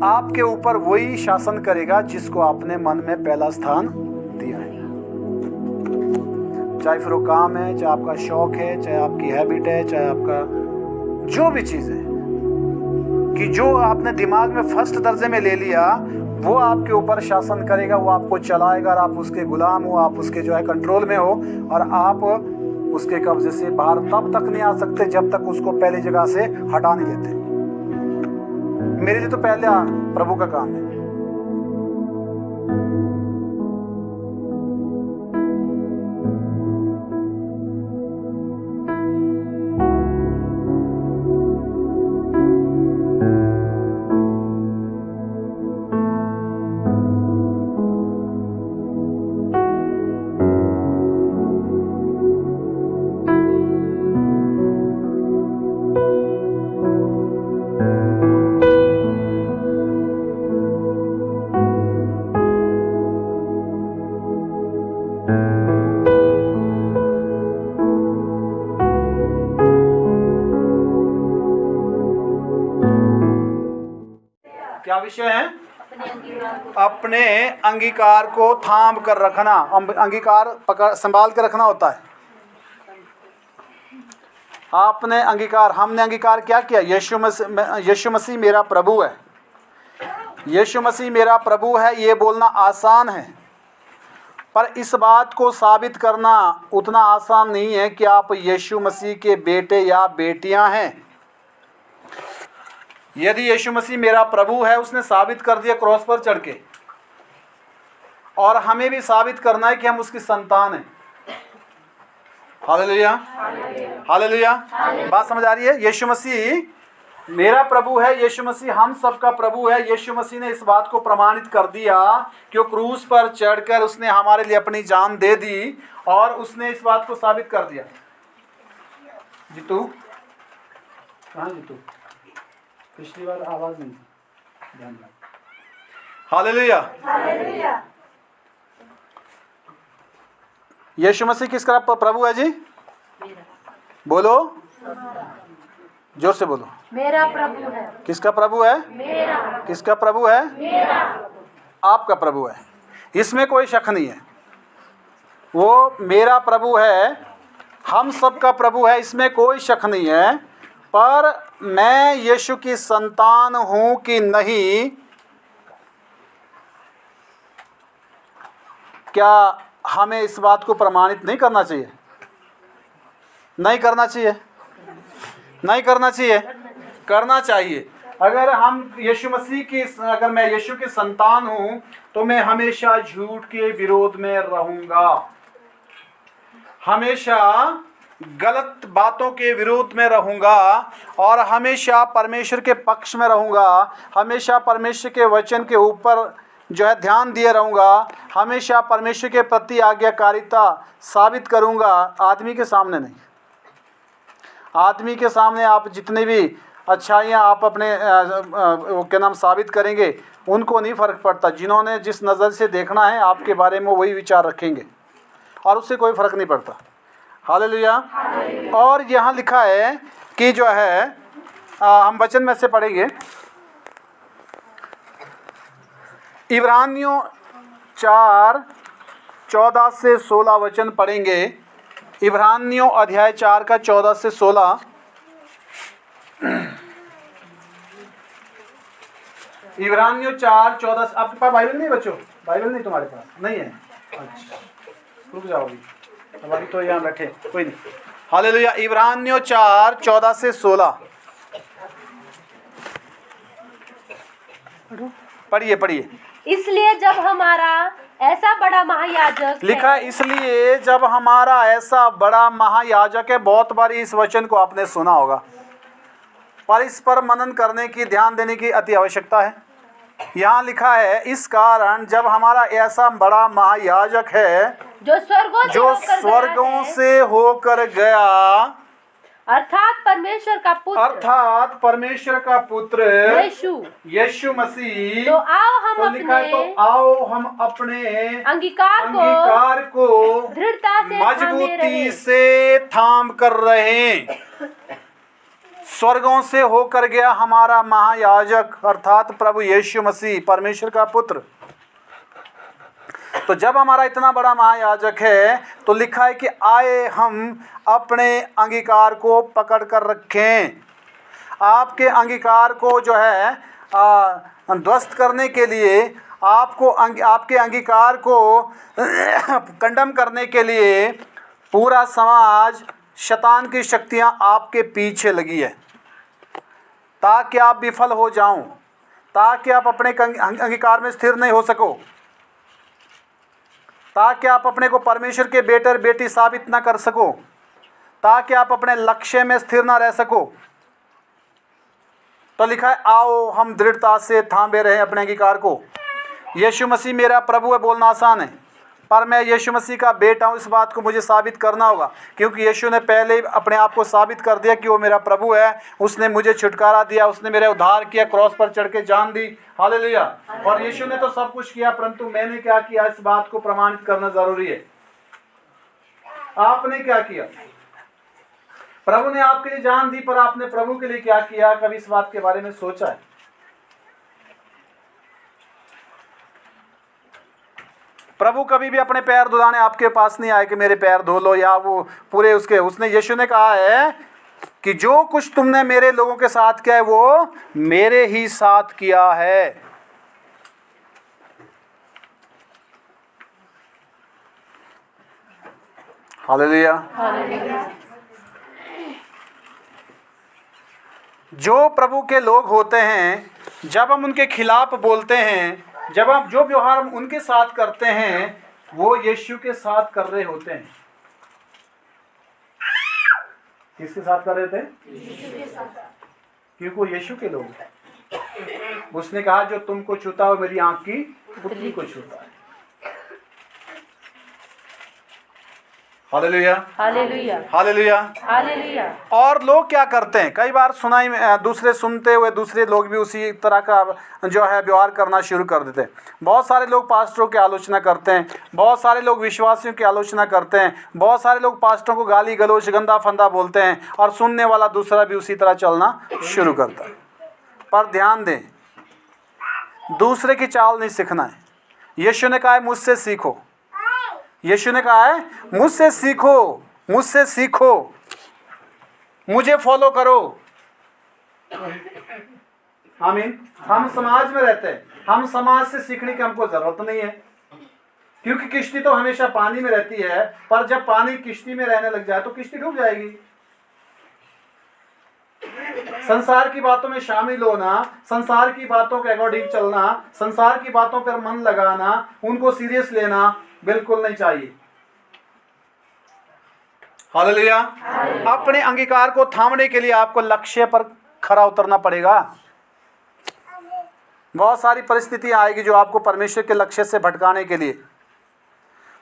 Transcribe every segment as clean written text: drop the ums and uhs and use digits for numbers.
आपके ऊपर वही शासन करेगा जिसको आपने मन में पहला स्थान दिया है। चाहे फिर वो काम है, चाहे आपका शौक है, चाहे आपकी हैबिट है, चाहे आपका जो भी चीज है, कि जो आपने दिमाग में फर्स्ट दर्जे में ले लिया वो आपके ऊपर शासन करेगा, वो आपको चलाएगा और आप उसके गुलाम हो, आप उसके जो है कंट्रोल में हो और आप उसके कब्जे से बाहर तब तक नहीं आ सकते जब तक उसको पहली जगह से हटा नहीं लेते। मेरे लिए तो पहले प्रभु का काम है। क्या विषय है? अपने अंगीकार को थाम कर रखना। अंगीकार पकड़ संभाल कर रखना होता है। आपने अंगीकार, हमने अंगीकार क्या किया? यीशु मसीह मेरा प्रभु है। यीशु मसीह मेरा प्रभु है, ये बोलना आसान है, पर इस बात को साबित करना उतना आसान नहीं है कि आप यीशु मसीह के बेटे या बेटियां हैं। यदि यीशु मसीह मेरा प्रभु है, उसने साबित कर दिया क्रॉस पर चढ़ के, और हमें भी साबित करना है कि हम उसकी संतान हैं। Hallelujah, hallelujah. बात समझ आ रही है? यीशु मसीह मेरा प्रभु है, यीशु मसीह हम सबका प्रभु है। यीशु मसीह ने इस बात को प्रमाणित कर दिया कि वो क्रूस पर चढ़कर उसने हमारे लिए अपनी जान दे दी और उसने इस बात को साबित कर दिया। जीतू कहाँ? जीतू पिछली बार आवाज नहीं ध्यान। Hallelujah, hallelujah. यीशु मसीह किसका प्रभु है जी? बोलो, जोर से बोलो। मेरा प्रभु है। किसका प्रभु है? मेरा। किसका प्रभु है? मेरा। आपका प्रभु है, इसमें कोई शक नहीं है। वो मेरा प्रभु है, हम सबका प्रभु है, इसमें कोई शक नहीं है। पर मैं यीशु की संतान हूं कि नहीं, क्या हमें इस बात को प्रमाणित नहीं करना चाहिए? नहीं करना चाहिए? नहीं करना चाहिए? करना चाहिए। अगर हम यीशु मसीह की, अगर मैं यीशु की संतान हूं तो मैं हमेशा झूठ के विरोध में रहूंगा, हमेशा गलत बातों के विरोध में रहूंगा और हमेशा परमेश्वर के पक्ष में रहूंगा, हमेशा परमेश्वर के वचन के ऊपर जो है ध्यान दिए रहूंगा, हमेशा परमेश्वर के प्रति आज्ञाकारिता साबित करूंगा, आदमी के सामने नहीं। आदमी के सामने आप जितनी भी अच्छाइयाँ आप अपने क्या नाम साबित करेंगे, उनको नहीं फर्क पड़ता। जिन्होंने जिस नज़र से देखना है आपके बारे में वही विचार रखेंगे और उससे कोई फर्क नहीं पड़ता। हालेलुया। और यहाँ लिखा है कि जो है हम वचन में से पढ़ेंगे, इब्रानियों 4:14 से 16 वचन पढ़ेंगे। इब्रानियों अध्याय 4 का 14 से 16। इब्रानियों 4:14। आपके पास बाइबल नहीं बच्चों? बाइबल नहीं तुम्हारे पास? नहीं है? अच्छा, रुक जाओ अभी तो यहाँ बैठे, कोई नहीं। हालेलुया। इब्रानियों 4:14 से 16 पढ़िए, पढ़िए। इसलिए जब हमारा ऐसा बड़ा महायाजक लिखा है, इसलिए जब हमारा ऐसा बड़ा महायाजक है। बहुत बार इस वचन को आपने सुना होगा, पर इस पर मनन करने की, ध्यान देने की अति आवश्यकता है। यहाँ लिखा है, इस कारण जब हमारा ऐसा बड़ा महायाजक है जो स्वर्गों से होकर गया, अर्थात परमेश्वर का पुत्र यीशु मसीह, तो आओ हम अपने अंगीकार को दृढ़ता से मजबूती से थाम कर रहें। स्वर्गों से होकर गया हमारा महायाजक अर्थात प्रभु यीशु मसीह परमेश्वर का पुत्र। तो जब हमारा इतना बड़ा महायाजक है तो लिखा है कि आए हम अपने अंगीकार को पकड़ कर रखें। आपके अंगीकार को जो है ध्वस्त करने के लिए, आपके अंगीकार को कंडम करने के लिए पूरा समाज, शैतान की शक्तियां आपके पीछे लगी है ताकि आप विफल हो जाओ, ताकि आप अपने अंगीकार में स्थिर नहीं हो सको, ताकि आप अपने को परमेश्वर के बेटे और बेटी साबित ना कर सको, ताकि आप अपने लक्ष्य में स्थिर ना रह सको। तो लिखा है आओ हम दृढ़ता से थामे रहे अपने अंगीकार को। यीशु मसीह मेरा प्रभु है बोलना आसान है, पर मैं यीशु मसीह का बेटा हूँ, इस बात को मुझे साबित करना होगा, क्योंकि यीशु ने पहले ही अपने आप को साबित कर दिया कि वो मेरा प्रभु है। उसने मुझे छुटकारा दिया, उसने मेरा उद्धार किया, क्रॉस पर चढ़ के जान दी। हालेलुया। और यीशु ने तो सब कुछ किया, परंतु मैंने क्या किया, इस बात को प्रमाणित करना जरूरी है। आपने क्या किया? प्रभु ने आपके लिए जान दी, पर आपने प्रभु के लिए क्या किया? कभी इस बात के बारे में सोचा है? प्रभु कभी भी अपने पैर धुलाने आपके पास नहीं आए कि मेरे पैर धो लो, या वो पूरे उसने यीशु ने कहा है कि जो कुछ तुमने मेरे लोगों के साथ किया है वो मेरे ही साथ किया है। हालेलुया। जो प्रभु के लोग होते हैं, जब हम उनके खिलाफ बोलते हैं, जब हम जो व्यवहार हम उनके साथ करते हैं, वो यीशु के साथ कर रहे होते हैं। किसके साथ कर रहे थे? क्योंकि वो यीशु के लोग हैं। उसने कहा जो तुमको छूता हो मेरी आंख की पुतली को छूता है। Hallelujah, hallelujah, hallelujah, hallelujah. और लोग क्या करते हैं, कई बार सुनाई में दूसरे सुनते हुए दूसरे लोग भी उसी तरह का जो है व्यवहार करना शुरू कर देते हैं। बहुत सारे लोग पास्टरों की आलोचना करते हैं, बहुत सारे लोग विश्वासियों की आलोचना करते हैं, बहुत सारे लोग पास्टरों को गाली गलौज गंदा फंदा बोलते हैं, और सुनने वाला दूसरा भी उसी तरह चलना शुरू करता है। पर ध्यान दें, दूसरे की चाल नहीं सीखना है। यीशु ने कहा है मुझसे सीखो। यीशु ने कहा है मुझसे सीखो, मुझसे सीखो, मुझे फॉलो करो। आमीन। हम समाज में रहते हैं, हम समाज से सीखने की हमको जरूरत नहीं है, क्योंकि किश्ती तो हमेशा पानी में रहती है, पर जब पानी किश्ती में रहने लग जाए तो किश्ती डूब जाएगी। संसार की बातों में शामिल होना, संसार की बातों के अकॉर्डिंग चलना, संसार की बातों पर मन लगाना, उनको सीरियस लेना बिल्कुल नहीं चाहिए। हालेलुया। अपने अंगीकार को थामने के लिए आपको लक्ष्य पर खरा उतरना पड़ेगा। बहुत सारी परिस्थितियां आएगी जो आपको परमेश्वर के लक्ष्य से भटकाने के लिए,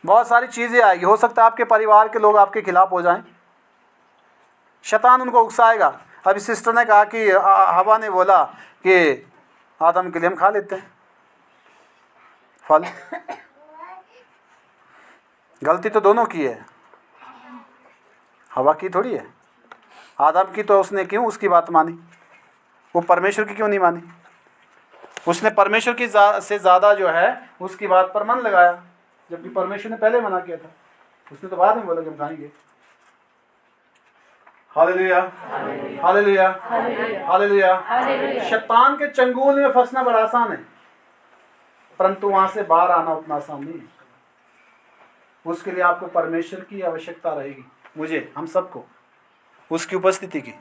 बहुत सारी चीजें आएगी। हो सकता है आपके परिवार के लोग आपके खिलाफ हो जाएं, शैतान उनको उकसाएगा। अभी सिस्टर ने कहा कि हवा ने बोला कि आदम के लिए हम खा लेते हैं फल। गलती तो दोनों की है, हवा की थोड़ी है। आदम की तो उसने क्यों उसकी बात मानी, वो परमेश्वर की क्यों नहीं मानी? उसने परमेश्वर की से ज़्यादा जो है उसकी बात पर मन लगाया, जबकि परमेश्वर ने पहले मना किया था। उसने तो बाद में बोला कि हम खाएंगे। Hallelujah, hallelujah, hallelujah. शैतान के चंगुल में फंसना बड़ा आसान है, परंतु वहां से बाहर आना उतना आसान नहीं है। उसके लिए आपको परमेश्वर की आवश्यकता रहेगी, मुझे, हम सबको उसकी उपस्थिति की।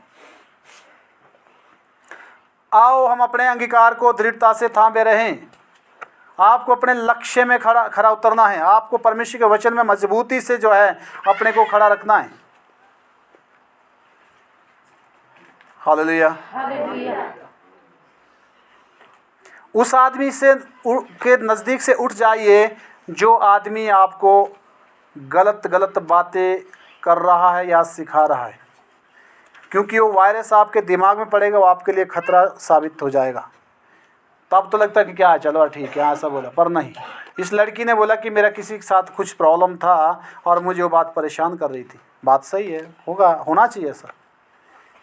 आओ हम अपने अंगीकार को दृढ़ता से थामे रहें। आपको अपने लक्ष्य में खड़ा उतरना है। आपको परमेश्वर के वचन में मजबूती से जो है अपने को खड़ा रखना है। हालेलुया। उस आदमी से के नजदीक से उठ जाइए जो आदमी आपको गलत बातें कर रहा है या सिखा रहा है, क्योंकि वो वायरस आपके दिमाग में पड़ेगा, वो आपके लिए खतरा साबित हो जाएगा। तब तो लगता है कि क्या है, चलो ठीक है, ऐसा बोला, पर नहीं। इस लड़की ने बोला कि मेरा किसी के साथ कुछ प्रॉब्लम था और मुझे वो बात परेशान कर रही थी। बात सही है, होगा, होना चाहिए ऐसा,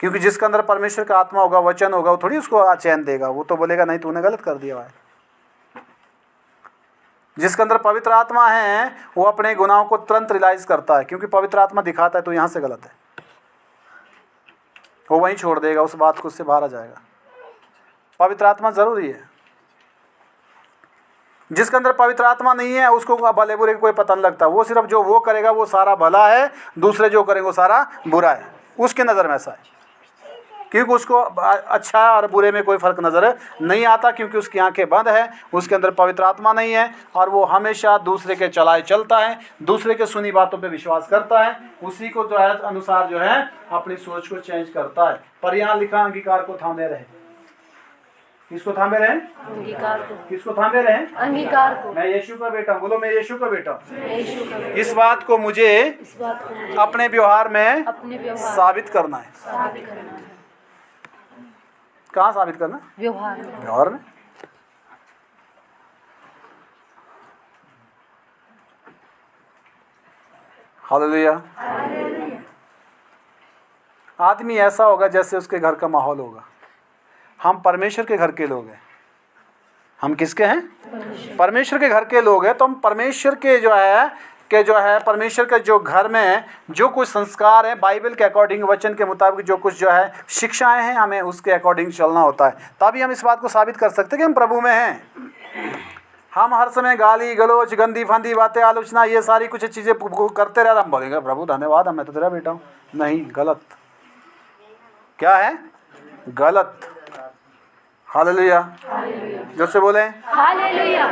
क्योंकि जिसके अंदर परमेश्वर का आत्मा होगा, वचन होगा, वो थोड़ी उसको चैन देगा। वो तो बोलेगा नहीं तूने गलत कर दिया भाई। जिसके अंदर पवित्र आत्मा है वो अपने गुनाहों को तुरंत रियलाइज करता है, क्योंकि पवित्र आत्मा दिखाता है तो यहाँ से गलत है, वो वहीं छोड़ देगा उस बात को, उससे बाहर आ जाएगा। पवित्र आत्मा जरूरी है। जिसके अंदर पवित्र आत्मा नहीं है उसको भले बुरे का कोई पता नहीं लगता। वो सिर्फ जो वो करेगा वो सारा भला है, दूसरे जो करेंगे वो सारा बुरा है, उसके नज़र में ऐसा है। क्योंकि उसको अच्छा और बुरे में कोई फर्क नजर नहीं आता, क्योंकि उसकी आंखें बंद है, उसके अंदर पवित्र आत्मा नहीं है, और वो हमेशा दूसरे के चलाए चलता है, दूसरे के सुनी बातों पे विश्वास करता है, उसी को जो है अनुसार जो है अपनी सोच को चेंज करता है। पर यहाँ लिखा अंगीकार को थामे रहे। किसको थामे रहे? अंगीकार को। किसको थामे रहे? अंगीकार को। मैं यीशु का बेटा हूँ। बोलो मैं यीशु का बेटा हूँ। मैं यीशु का बेटा। इस बात को मुझे अपने व्यवहार में साबित करना है। साबित करना है। कहाँ साबित करना? व्यवहार में। व्यवहार में। हालेलुया। आदमी ऐसा होगा जैसे उसके घर का माहौल होगा। हम परमेश्वर के घर के लोग हैं। हम किसके हैं? परमेश्वर के घर के लोग हैं। तो हम परमेश्वर के जो है परमेश्वर के जो घर में जो कुछ संस्कार है, बाइबल के अकॉर्डिंग, वचन के मुताबिक जो कुछ जो है शिक्षाएं हैं, हमें उसके अकॉर्डिंग चलना होता है। तभी हम इस बात को साबित कर सकते हैं कि हम प्रभु में हैं। हम हर समय गाली गलौज, गंदी फंदी बातें, आलोचना, ये सारी कुछ चीज़ें करते रहे, हम बोलेंगे प्रभु धन्यवाद, मैं तो तेरा बेटा हूँ। नहीं, गलत। क्या है? गलत। हालेलुया। जो से बोले हालेलुया।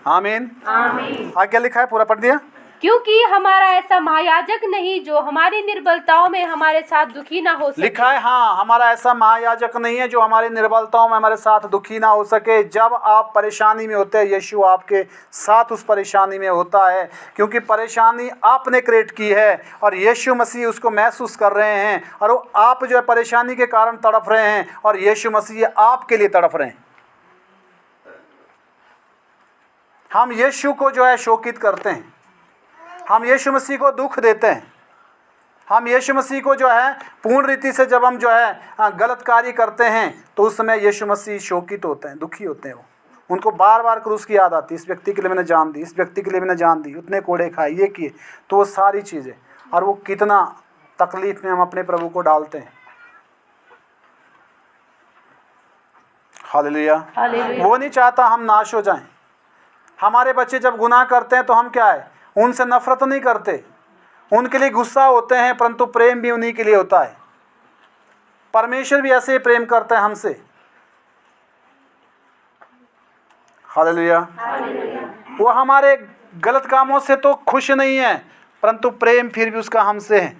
आमीन। आमीन। क्या लिखा है? पूरा पढ़ दिया। क्योंकि हमारा ऐसा महायाजक नहीं जो हमारी निर्बलताओं में हमारे साथ दुखी ना हो सके। लिखा है, हाँ, हमारा ऐसा महायाजक नहीं है जो हमारी निर्बलताओं में हमारे साथ दुखी ना हो सके। जब आप परेशानी में होते हैं, यीशु आपके साथ उस परेशानी में होता है, क्योंकि परेशानी आपने क्रिएट की है और यीशु मसीह उसको महसूस कर रहे हैं, और वो आप जो है परेशानी के कारण तड़प रहे हैं और यीशु मसीह आपके लिए तड़प रहे हैं। हम यीशु को जो है शोकित करते हैं, हम यीशु मसीह को दुख देते हैं, हम यीशु मसीह को जो है पूर्ण रीति से जब हम जो है गलत कार्य करते हैं तो उस समय यीशु मसीह शोकित होते हैं, दुखी होते हैं। वो उनको बार बार क्रूस की याद आती है, इस व्यक्ति के लिए मैंने जान दी, इस व्यक्ति के लिए मैंने जान दी, उतने कोड़े खाए, ये किए, तो वो सारी चीज़ें, और वो कितना तकलीफ में हम अपने प्रभु को डालते हैं। हालेलुया। वो नहीं चाहता हम नाश हो जाएं। हमारे बच्चे जब गुनाह करते हैं तो हम क्या है, उनसे नफरत नहीं करते, उनके लिए गुस्सा होते हैं, परंतु प्रेम भी उन्हीं के लिए होता है। परमेश्वर भी ऐसे ही प्रेम करता है हमसे। हालेलुया। वो हमारे गलत कामों से तो खुश नहीं है, परंतु प्रेम फिर भी उसका हमसे है।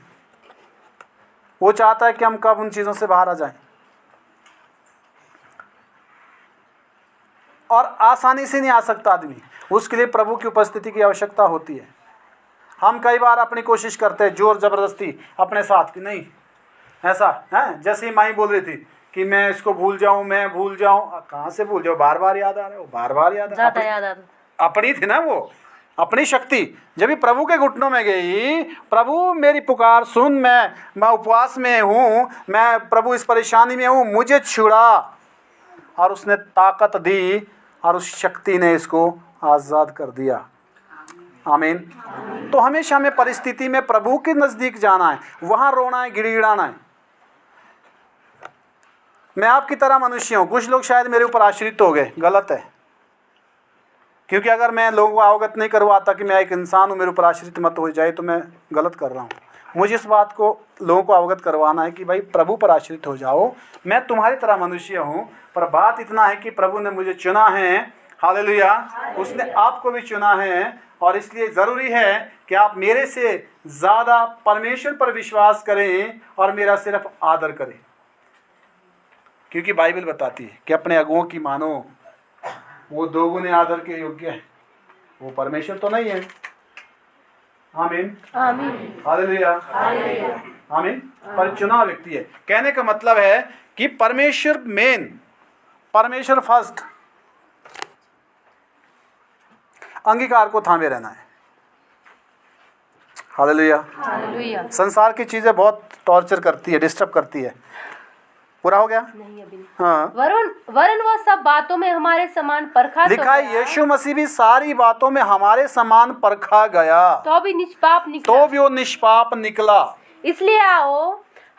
वो चाहता है कि हम कब उन चीज़ों से बाहर आ जाएं। और आसानी से नहीं आ सकता आदमी, उसके लिए प्रभु की उपस्थिति की आवश्यकता होती है। हम कई बार अपनी कोशिश करते हैं जोर ज़बरदस्ती अपने साथ की, नहीं ऐसा है, जैसे ही माई बोल रही थी कि मैं इसको भूल जाऊं, मैं भूल जाऊं, कहाँ से भूल जाऊं, बार बार याद आ रहा है, वो बार बार याद आ रहा है। अपनी थी ना वो, अपनी शक्ति। जब भी प्रभु के घुटनों में गई, प्रभु मेरी पुकार सुन, मैं उपवास में हूँ, मैं प्रभु इस परेशानी में हूँ, मुझे छुड़ा, और उसने ताकत दी और उस शक्ति ने इसको आज़ाद कर दिया। आमीन। तो हमेशा हमें परिस्थिति में प्रभु के नज़दीक जाना है, वहाँ रोना है, गिड़गिड़ाना है। मैं आपकी तरह मनुष्य हूँ। कुछ लोग शायद मेरे ऊपर आश्रित हो गए, गलत है, क्योंकि अगर मैं लोगों को अवगत नहीं करवाता कि मैं एक इंसान हूँ, मेरे ऊपर आश्रित मत हो जाए, तो मैं गलत कर रहा हूँ। मुझे इस बात को लोगों को अवगत करवाना है कि भाई प्रभु पर आश्रित हो जाओ, मैं तुम्हारी तरह मनुष्य हूँ, पर बात इतना है कि प्रभु ने मुझे चुना है। हालेलुया। उसने आपको भी चुना है, और इसलिए ज़रूरी है कि आप मेरे से ज़्यादा परमेश्वर पर विश्वास करें और मेरा सिर्फ आदर करें, क्योंकि बाइबल बताती है कि अपने अगुओं की मानो, वो दोगुने आदर के योग्य है। वो परमेश्वर तो नहीं है। आमीन। आमीन। हालेलुया। आमीन। पर चुना व्यक्ति है। कहने का मतलब है कि परमेश्वर मेन, परमेश्वर फर्स्ट। अंगीकार को थामे रहना है। हालेलुया। हालेलुया। संसार की चीज़ें बहुत टॉर्चर करती है, डिस्टर्ब करती है, पूरा हो गया? नहीं अभी नहीं। हाँ, वरन वो सब बातों में हमारे समान परखा तो लिखा है गया, यीशु मसीह भी सारी बातों में हमारे समान परखा गया, तो भी निष्पाप तो निकला। भी वो निष्पाप निकला। इसलिए आओ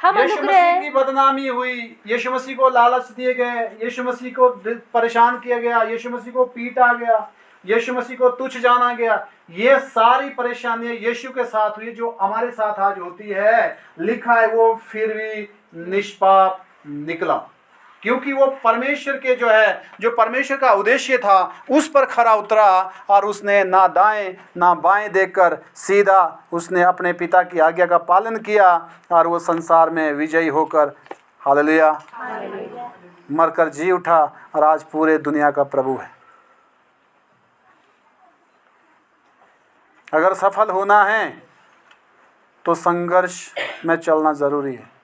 हम यीशु मसीह अनुग्रह की बदनामी हुई, यीशु मसीह को लालच दिए गए, यीशु मसीह को परेशान किया गया, यीशु मसीह को पीटा गया, यीशु मसीह को तुच्छ जाना गया। ये सारी परेशानियां यीशु के साथ हुई, जो हमारे साथ आज होती है। लिखा है वो फिर भी निष्पाप निकला, क्योंकि वो परमेश्वर के जो परमेश्वर का उद्देश्य था उस पर खरा उतरा, और उसने ना दाएं ना बाएं देखकर सीधा उसने अपने पिता की आज्ञा का पालन किया, और वो संसार में विजयी होकर हालेलुया मरकर जी उठा, और आज पूरे दुनिया का प्रभु है। अगर सफल होना है तो संघर्ष में चलना जरूरी है।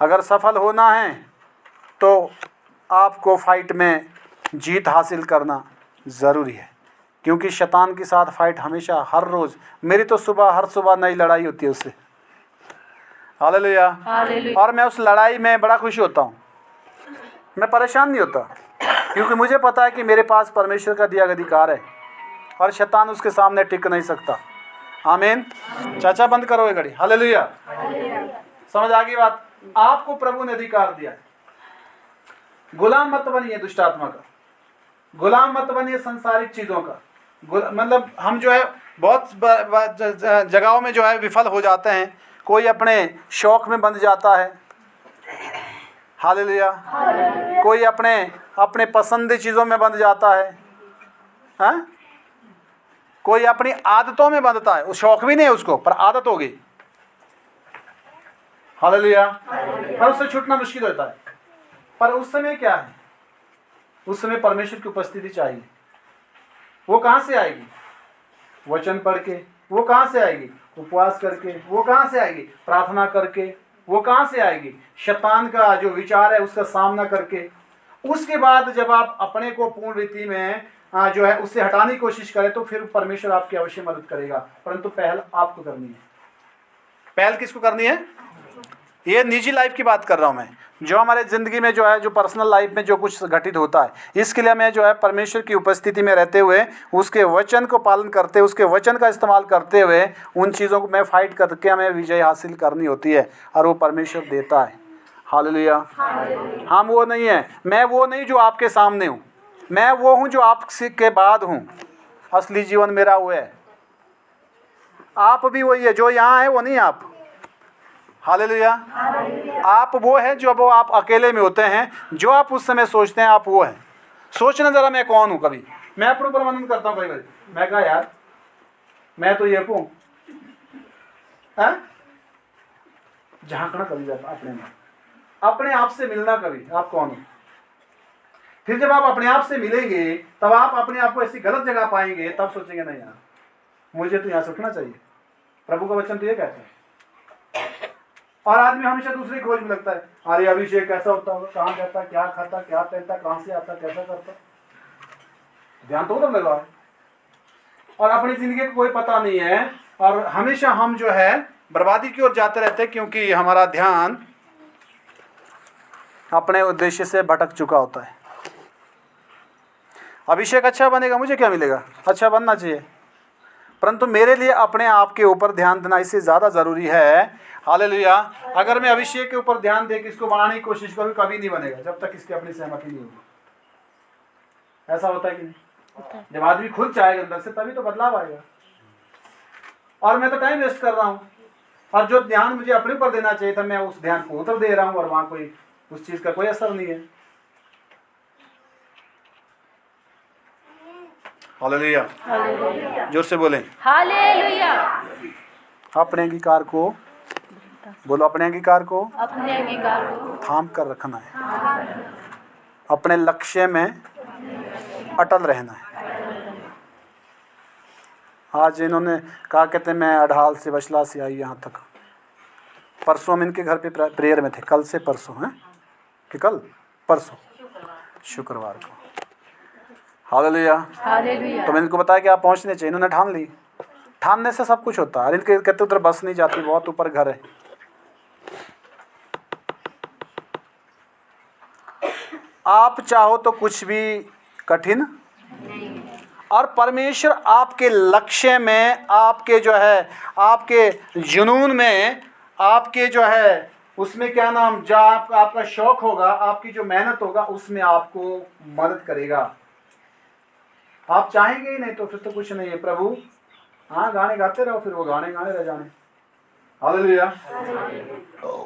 अगर सफल होना है तो आपको फाइट में जीत हासिल करना ज़रूरी है, क्योंकि शैतान के साथ फाइट हमेशा हर रोज़, मेरी तो हर सुबह नई लड़ाई होती है उससे। हालेलुया। और मैं उस लड़ाई में बड़ा खुश होता हूँ, मैं परेशान नहीं होता, क्योंकि मुझे पता है कि मेरे पास परमेश्वर का दिया अधिकार है और शैतान उसके सामने टिक नहीं सकता। आमीन। चाचा बंद करो ये घड़ी। हालेलुया। समझ आ गई बात? आपको प्रभु ने अधिकार दिया। गुलाम मत बनिए दुष्ट आत्मा का, गुलाम मत बनिए संसारिक चीजों का। मतलब हम बहुत जगहों में विफल हो जाते हैं। कोई अपने शौक में बंध जाता है, हालेलुया। कोई अपने पसंद चीजों में बंध जाता है, हाँ? कोई अपनी आदतों में बंधता है, वो शौक भी नहीं है उसको, पर आदत हो गई। हालेलुया। पर उससे छूटना मुश्किल होता है। पर उस समय क्या है? उस समय परमेश्वर की उपस्थिति चाहिए। वो कहां से आएगी? वचन पढ़ के। वो कहां से आएगी? उपवास करके। वो कहां से आएगी? प्रार्थना करके। वो कहां से आएगी? शैतान का जो विचार है उसका सामना करके। उसके बाद जब आप अपने को पूर्ण रीति में उससे हटाने की कोशिश करें, तो फिर परमेश्वर आपकी अवश्य मदद करेगा। परंतु पहल आपको करनी है। पहल किसको करनी है? ये निजी लाइफ की बात कर रहा हूं मैं, जो हमारे जिंदगी में जो पर्सनल लाइफ में जो कुछ घटित होता है, इसके लिए हमें परमेश्वर की उपस्थिति में रहते हुए, उसके वचन को पालन करते हुए, उसके वचन का इस्तेमाल करते हुए, उन चीज़ों को में फाइट करके हमें विजय हासिल करनी होती है, और वो परमेश्वर देता है। हालेलुया। हम वो नहीं है, मैं वो नहीं जो आपके सामने हूँ, मैं वो हूँ जो आपके बाद हूँ। असली जीवन मेरा वो है। आप भी वही है, जो यहाँ है वो नहीं आप। हालेलुया। आप वो है जो आप अकेले में होते हैं, जो आप उस समय सोचते हैं आप वो है। सोचना जरा, मैं कौन हूँ? कभी मैं अपने ऊपर मनन करता हूँ। कई बार मैं कहा यार मैं तो ये हूँ, झांकना कभी जाता अपने में, अपने आप से मिलना कभी, आप कौन हो। फिर जब आप अपने आप से मिलेंगे, तब आप अपने आप को ऐसी गलत जगह पाएंगे, तब सोचेंगे नहीं यार मुझे तो यहाँ से उठना चाहिए। प्रभु का वचन तो ये कहता है। और आदमी हमेशा दूसरी खोज में लगता है, अरे अभिषेक कैसा होता होगा, कहाँ जाता, क्या खाता, क्या पहनता, कहाँ से आता, कैसा करता। ध्यान तो उधर लगा है, और अपनी जिंदगी को कोई पता नहीं है, और हमेशा हम बर्बादी की ओर जाते रहते हैं, क्योंकि हमारा ध्यान अपने उद्देश्य से भटक चुका होता है। अभिषेक अच्छा बनेगा, मुझे क्या मिलेगा? अच्छा बनना चाहिए, परंतु मेरे लिए अपने आप के ऊपर ध्यान देना इससे ज़्यादा ज़रूरी है। हालेलुया। अगर मैं अभिषेक के ऊपर ध्यान दे के इसको बनाने की कोशिश करूँ, कभी नहीं बनेगा जब तक इसकी अपनी सहमति नहीं होगी। ऐसा होता है कि नहीं? जब आदमी खुद चाहेगा अंदर से, तभी तो बदलाव आएगा। और मैं तो टाइम वेस्ट कर रहा हूँ, और जो ध्यान मुझे अपने ऊपर देना चाहिए था, मैं उस ध्यान को उधर दे रहा हूँ, और वहां कोई उस चीज का कोई असर नहीं है। हालेलुया। जोर से बोलें हालेलुया। अपने अंगीकार को बोलो, अपने अंगीकार को थाम कर रखना है, अपने लक्ष्य में अटल रहना है। आज इन्होंने कहा, कहते मैं अढ़ाल से बछला से आई यहाँ तक। परसों हम इनके घर पे प्रेयर में थे, कल से परसों है कि कल परसों शुक्रवार को। हालेलुया। तो मैंने इनको बताया कि आप पहुँचने चाहिए, इन्होंने ठान ली। ठानने से सब कुछ होता है। इनके कहते उधर बस नहीं जाती, बहुत ऊपर घर है। आप चाहो तो कुछ भी कठिन, और परमेश्वर आपके लक्ष्य में, आपके जो है, आपके जुनून में, आपके जो है उसमें क्या नाम, जो आपका शौक होगा, आपकी जो मेहनत होगा, उसमें आपको मदद करेगा। आप चाहेंगे ही नहीं तो फिर तो कुछ नहीं है। प्रभु हाँ गाने गाते रहो, फिर वो गाने गाने रह जाने। हालेलुया।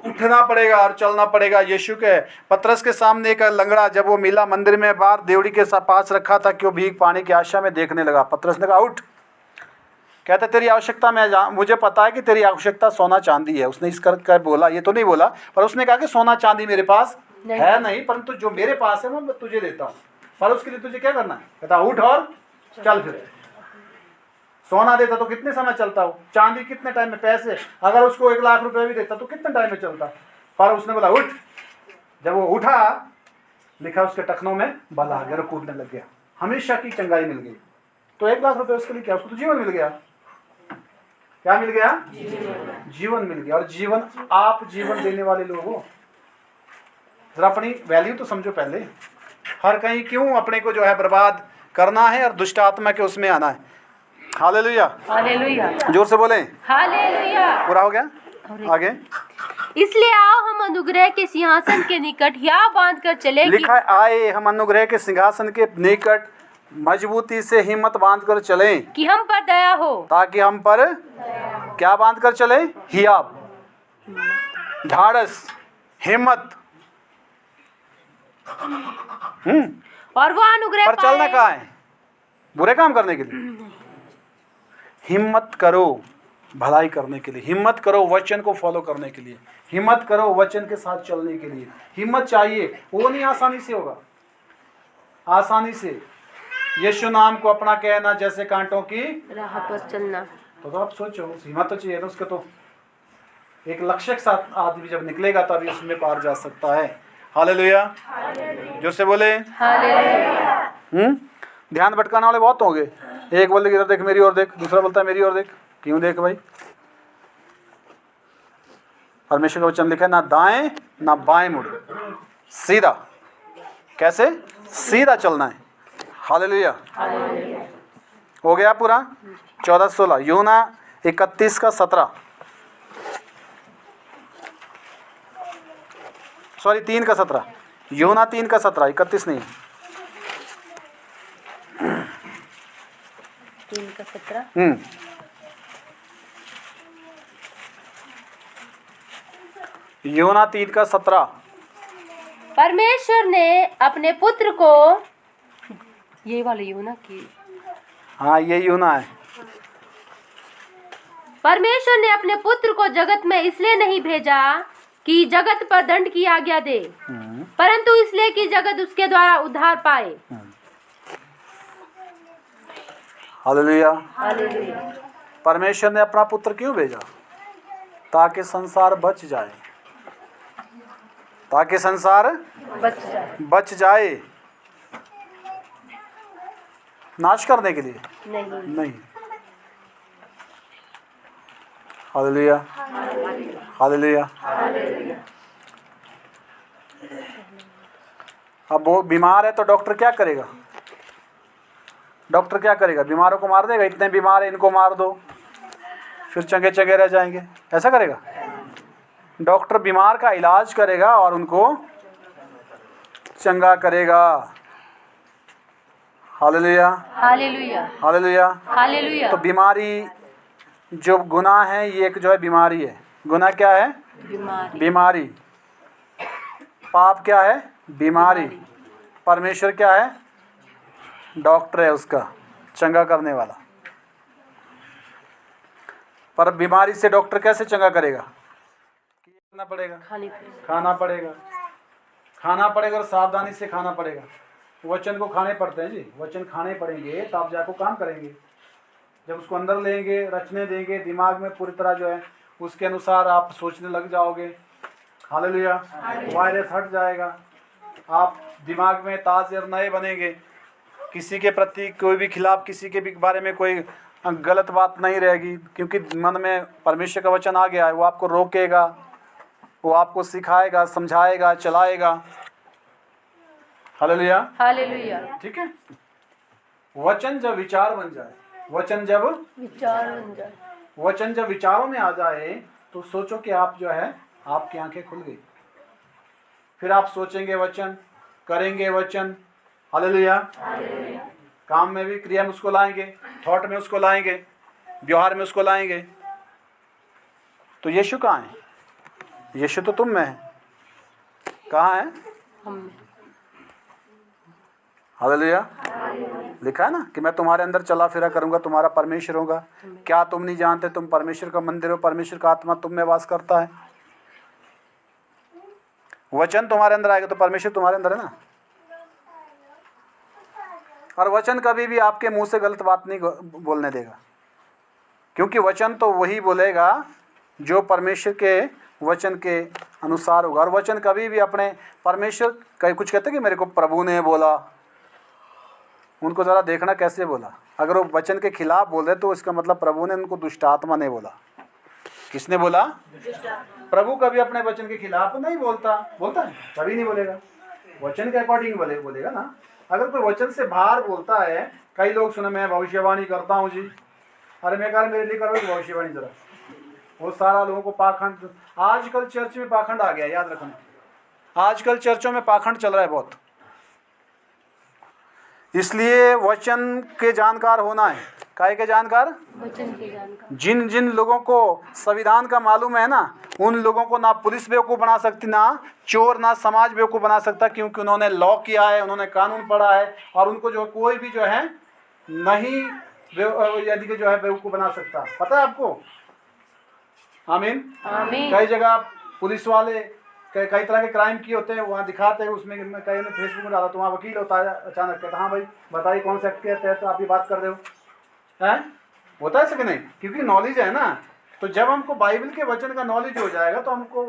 उठना पड़ेगा और चलना पड़ेगा। यीशु के पतरस के सामने एक लंगड़ा जब वो मिला मंदिर में बाहर देवड़ी के पास रखा था कि वो भीख पाने की आशा में देखने लगा। पतरस ने कहा उठ। कहता तेरी आवश्यकता मुझे पता है कि तेरी आवश्यकता सोना चांदी है। उसने इस कर बोला, ये तो नहीं बोला, पर उसने कहा कि सोना चांदी मेरे पास है नहीं, परंतु जो मेरे पास है वो मैं तुझे देता हूँ। पर उसके लिए तुझे क्या करना है? कहता उठ और चल फिर। सोना देता तो कितने समय चलता हो, चांदी कितने टाइम में, पैसे अगर उसको 1 लाख रुपए भी देता तो कितने टाइम में चलता। पर उसने बोला उठ। जब वो उठा, लिखा उसके टखनों में बल आ गया और कूदने लग गया, हमेशा की चंगाई मिल गई। तो 1 लाख रुपए उसके लिए क्या, उसको तो जीवन मिल गया। क्या मिल गया? जीवन मिल गया। और जीवन, आप जीवन देने वाले लोग हो। जरा अपनी वैल्यू तो समझो पहले। हर कहीं क्यों अपने को जो है बर्बाद करना है और दुष्ट आत्मा के उसमें आना है। हालेलुया, हालेलुया, जोर से बोलें। हालेलुया। पूरा हो गया? आगे इसलिए आओ हम अनुग्रह के सिंहासन के निकट हियाव बांध कर चले, लिखा है आए हम अनुग्रह के सिंहासन के निकट मजबूती से हिम्मत बांध कर चलें, कि हम पर दया हो। ताकि हम पर क्या बांध कर चले? हियाव, ढाढ़स, हिम्मत। और वो अनुग्रह पर चलना पाए। कहाँ है? बुरे काम करने के लिए। हिम्मत करो भलाई करने के लिए, हिम्मत करो वचन को फॉलो करने के लिए, हिम्मत करो वचन के साथ चलने के लिए। हिम्मत चाहिए, वो नहीं आसानी से होगा। आसानी से यीशु नाम को अपना कहना जैसे कांटों की राह पर चलना। तो आप सोचो, हिम्मत तो चाहिए ना उसके। तो एक लक्ष्य के साथ आदमी जब निकलेगा तभी उसमें पार जा सकता है। हालेलुया, जो से बोले हालेलुया। ध्यान भटकाने वाले बहुत होंगे। एक बोलते इधर देख मेरी ओर देख, दूसरा बोलता है मेरी ओर देख। क्यों देख भाई? परमेश्वर का वचन लिखा है ना दाएं ना बाएं मुड़, सीधा। कैसे? सीधा चलना है। हालेलुया। हो गया पूरा? 14:16 यूहन्ना 31:17 सॉरी 3:17 यूहन्ना 3:17 31 नहीं। 3:17 यूहन्ना 3:17 परमेश्वर ने अपने पुत्र को, ये वाले यूहन्ना की, हाँ ये यूहन्ना है। परमेश्वर ने अपने पुत्र को जगत में इसलिए नहीं भेजा कि जगत पर दंड की आज्ञा दे, परंतु इसलिए कि जगत उसके द्वारा उद्धार पाए। हालेलुया। हालेलुया। परमेश्वर ने अपना पुत्र क्यों भेजा? ताकि संसार बच जाए, ताकि संसार बच जाए। नाश करने के लिए नहीं। Hallelujah, hallelujah. अब वो बीमार है तो डॉक्टर क्या करेगा? डॉक्टर क्या करेगा? बीमारों को मार देगा, इतने बीमार है इनको मार दो, फिर चंगे चंगे रह जाएंगे, ऐसा करेगा? डॉक्टर बीमार का इलाज करेगा और उनको चंगा करेगा। Hallelujah, hallelujah, hallelujah, hallelujah. तो बीमारी जो गुनाह है, ये एक जो है बीमारी है। गुनाह क्या है? बीमारी। पाप क्या है? बीमारी। परमेश्वर क्या है? डॉक्टर है, उसका चंगा करने वाला। पर बीमारी से डॉक्टर कैसे चंगा करेगा? खाना पड़ेगा, खाना पड़ेगा और सावधानी से खाना पड़ेगा। वचन को खाने पड़ते हैं जी, वचन खाने पड़ेंगे तो आप जाको काम करेंगे। जब उसको अंदर लेंगे, रचने देंगे, दिमाग में पूरी तरह जो है उसके अनुसार आप सोचने लग जाओगे। हालेलुया, वायरस हट जाएगा, आप दिमाग में ताज़े और नए बनेंगे। किसी के प्रति कोई भी खिलाफ, किसी के भी बारे में कोई गलत बात नहीं रहेगी, क्योंकि मन में परमेश्वर का वचन आ गया है। वो आपको रोकेगा, वो आपको सिखाएगा, समझाएगा, चलाएगा। हालेलुया। हालेलुया। ठीक है, वचन जब विचार बन जाए, वचन जब विचार बन जाए, वचन जब विचारों में आ जाए तो सोचो कि आप जो है, आपकी आंखें खुल गई। फिर आप सोचेंगे वचन, करेंगे वचन। हालेलुया। काम में भी, क्रिया में उसको लाएंगे, थॉट में उसको लाएंगे, व्यवहार में उसको लाएंगे। तो यीशु कहाँ है? यीशु तो तुम में है। कहाँ है? हम हालेलुया। लिखा है ना कि मैं तुम्हारे अंदर चला फिरा करूंगा, तुम्हारा परमेश्वर होगा। क्या तुम नहीं जानते तुम परमेश्वर का मंदिर हो, परमेश्वर का आत्मा तुम में वास करता है? वचन तुम्हारे अंदर आएगा तो परमेश्वर तुम्हारे अंदर है ना। और वचन कभी भी आपके मुंह से गलत बात नहीं बोलने देगा, क्योंकि वचन तो वही बोलेगा जो परमेश्वर के वचन के अनुसार होगा। और वचन कभी भी अपने परमेश्वर, कई कुछ कहते हैं कि मेरे को प्रभु ने बोला, उनको ज़रा देखना कैसे बोला। अगर वो वचन के खिलाफ बोल रहे तो इसका मतलब प्रभु ने उनको दुष्ट आत्मा ने बोला। किसने बोला? प्रभु कभी अपने वचन के खिलाफ नहीं बोलता। बोलता है? कभी नहीं बोलेगा। वचन के अकॉर्डिंग बोलेगा ना। अगर कोई वचन से बाहर बोलता है, कई लोग सुने मैं भविष्यवाणी करता हूँ जी, अरे मैं कहा मेरे लिए करो भविष्यवाणी जरा। वो सारा लोगों को पाखंड, आजकल चर्च में पाखंड आ गया, याद रखना। आजकल चर्चों में पाखंड चल रहा है बहुत। इसलिए वचन के जानकार होना है। काहे के जानकार? वचन के जानकार। जिन जिन लोगों को संविधान का मालूम है ना, उन लोगों को ना पुलिस बेवकूफ़ बना सकती, ना चोर, ना समाज बेवकूफ़ बना सकता, क्योंकि उन्होंने लॉ किया है, उन्होंने कानून पढ़ा है। और उनको जो कोई भी जो है नहीं यदि के जो है बेवकूफ़ बना सकता। पता है आपको? आमीन। आमीन। कई जगह पुलिस वाले कई तरह के क्राइम किए होते हैं, वहाँ दिखाते हैं। उसमें कई ने फेसबुक में डाला तो वहाँ वकील होता है, अचानक कहता हाँ भाई बताइए कौन से एक्ट के तहत आप ये बात कर रहे हो। हैं? होता है ऐसा कि नहीं? क्योंकि नॉलेज है ना। तो जब हमको बाइबल के वचन का नॉलेज हो जाएगा तो हमको,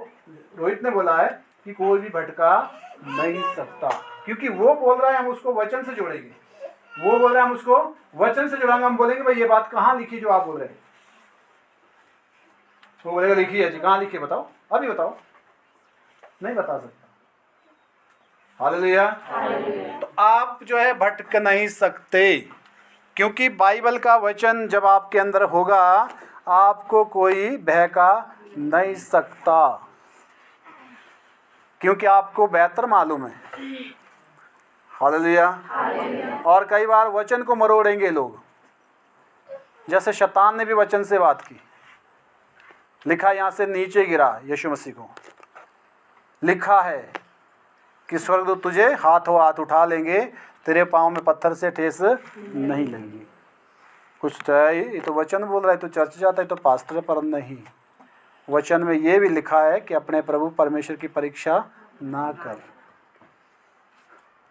रोहित ने बोला है कि कोई भी भटका नहीं सकता, क्योंकि वो बोल रहा है, हम उसको वचन से जोड़ेंगे। वो बोल रहा है, हम उसको वचन से जोड़ेंगे। हम बोलेंगे भाई ये बात कहाँ लिखी जो आप बोल रहे हैं? वो बोलेगा लिखी है जी। कहाँ लिखी है बताओ, अभी बताओ। नहीं बता सकता। हालेलुया। तो आप जो है भटक नहीं सकते, क्योंकि बाइबल का वचन जब आपके अंदर होगा आपको कोई बहका नहीं सकता, क्योंकि आपको बेहतर मालूम है। हालेलुया। और कई बार वचन को मरोड़ेंगे लोग, जैसे शैतान ने भी वचन से बात की। लिखा यहाँ से नीचे गिरा यीशु मसीह को, लिखा है कि स्वर्गदूत तुझे हाथों हाथ उठा लेंगे, तेरे पाँव में पत्थर से ठेस नहीं लगेगी। कुछ तो है, ये तो वचन बोल रहा है। तो चर्च जाता है तो पास्टर, पर नहीं। वचन में ये भी लिखा है कि अपने प्रभु परमेश्वर की परीक्षा ना कर।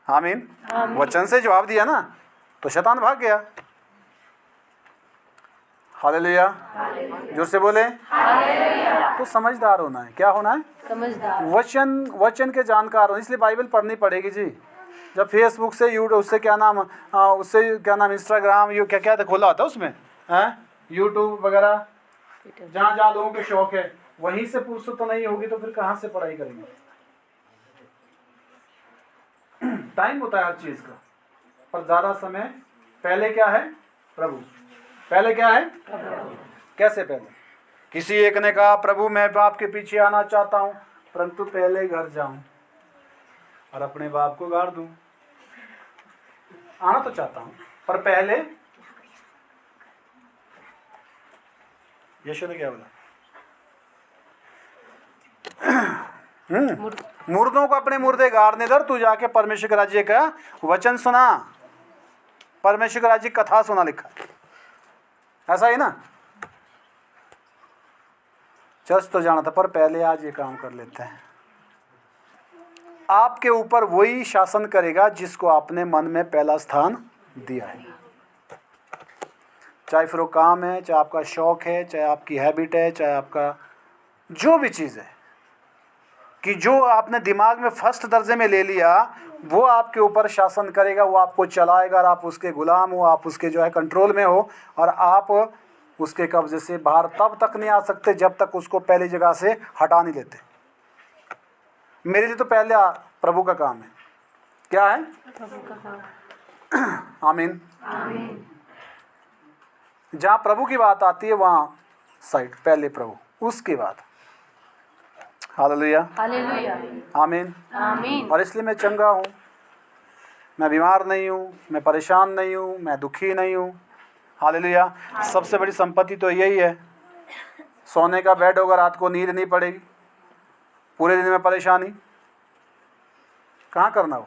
आमीन। वचन से जवाब दिया ना तो शैतान भाग गया। हालेलुया। जोर से बोले। तो समझदार होना है। क्या होना है? समझदार। वचन के जानकार हो। इसलिए बाइबल पढ़नी पड़ेगी जी। जब फेसबुक से यूट्यूब उससे क्या नाम इंस्टाग्राम ये क्या क्या खोला होता है उसमें, हैं, यूट्यूब वगैरह, जहाँ जहाँ लोगों के शौक है, वहीं से फुर्सत तो नहीं होगी तो फिर कहाँ से पढ़ाई करेंगे? टाइम होता है हर चीज का, पर ज्यादा समय पहले क्या है? प्रभु। पहले क्या है? कैसे पहले? किसी एक ने कहा प्रभु मैं बाप के पीछे आना चाहता हूं, परंतु पहले घर जाऊं और अपने बाप को गाड़ दूं। आना तो चाहता हूं पर पहले। यीशु ने क्या बोला? मुर्दों को अपने मुर्दे गाड़ने दर, तू जाके परमेश्वर के राज्य का वचन सुना, परमेश्वर के राज्य की कथा सुना। लिखा ऐसा ही ना। चर्च तो जाना था, पर पहले आज ये काम कर लेते हैं। आपके ऊपर वही शासन करेगा जिसको आपने मन में पहला स्थान दिया है। चाहे फिर वो काम है, चाहे आपका शौक है, चाहे आपकी हैबिट है, चाहे आपका जो भी चीज़ है, कि जो आपने दिमाग में फर्स्ट दर्जे में ले लिया वो आपके ऊपर शासन करेगा। वो आपको चलाएगा और आप उसके गुलाम हो, आप उसके जो है कंट्रोल में हो, और आप उसके कब्जे से बाहर तब तक नहीं आ सकते जब तक उसको पहली जगह से हटा नहीं लेते। मेरे लिए तो पहले प्रभु का काम है। क्या है? प्रभु का आमीन। जहाँ प्रभु की बात आती है वहाँ साइड पहले प्रभु, उसके बाद हालेलुया, हालेलुया, आमीन। आमीन। और इसलिए मैं चंगा हूँ, मैं बीमार नहीं हूँ, मैं परेशान नहीं हूँ, मैं दुखी नहीं हूँ। हालेलुया। सबसे बड़ी संपत्ति तो यही है। सोने का बेड होगा, रात को नींद नहीं पड़ेगी, पूरे दिन में परेशानी कहाँ करना हो।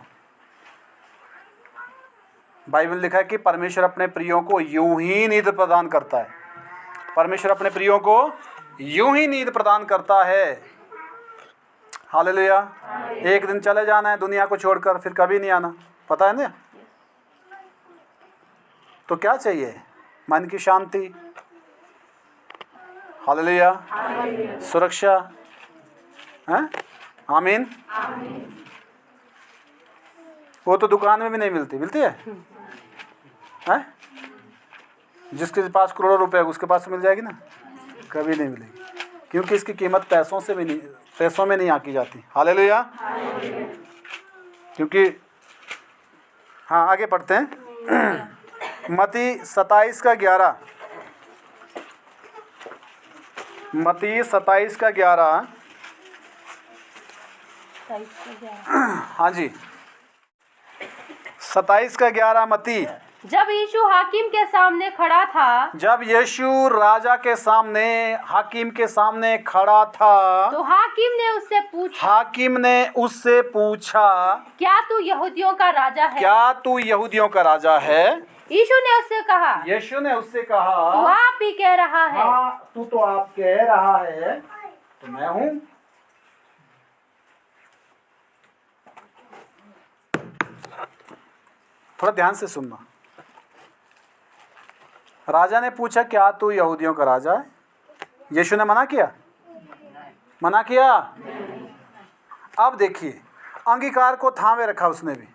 बाइबल लिखा है कि परमेश्वर अपने प्रियों को यूं ही नींद प्रदान करता है। परमेश्वर अपने प्रियों को यूं ही नींद प्रदान करता है। हालेलुया। एक दिन चले जाना है दुनिया को छोड़कर, फिर कभी नहीं आना, पता है ना। तो क्या चाहिए? मन की शांति, हालेलुया, सुरक्षा, हैं? आमीन। वो तो दुकान में भी नहीं मिलती, मिलती है? हैं? जिसके पास करोड़ों रुपए है उसके पास मिल जाएगी ना? कभी नहीं मिलेगी, क्योंकि इसकी कीमत पैसों में नहीं आकी जाती। हालेलुया। क्योंकि हाँ, आगे पढ़ते हैं। मत्ती 27:11। मत्ती 27:11। हाँ जी, 27:11 मत्ती। जब यीशु हाकिम के सामने खड़ा था, जब यीशु राजा के सामने, हाकिम के सामने खड़ा था, तो हाकिम ने उससे पूछा, क्या तू यहूदियों का राजा है? क्या तू यहूदियों का राजा है? यीशु ने उससे कहा, यीशु ने उससे कहा, तू आप ही कह रहा है। हाँ, तू तो आप कह रहा है, तो मैं हूँ। थोड़ा ध्यान से सुनना। राजा ने पूछा, क्या तू यहूदियों का राजा है? यीशु ने मना किया? मना किया? अब देखिए, अंगीकार को थामे रखा उसने भी।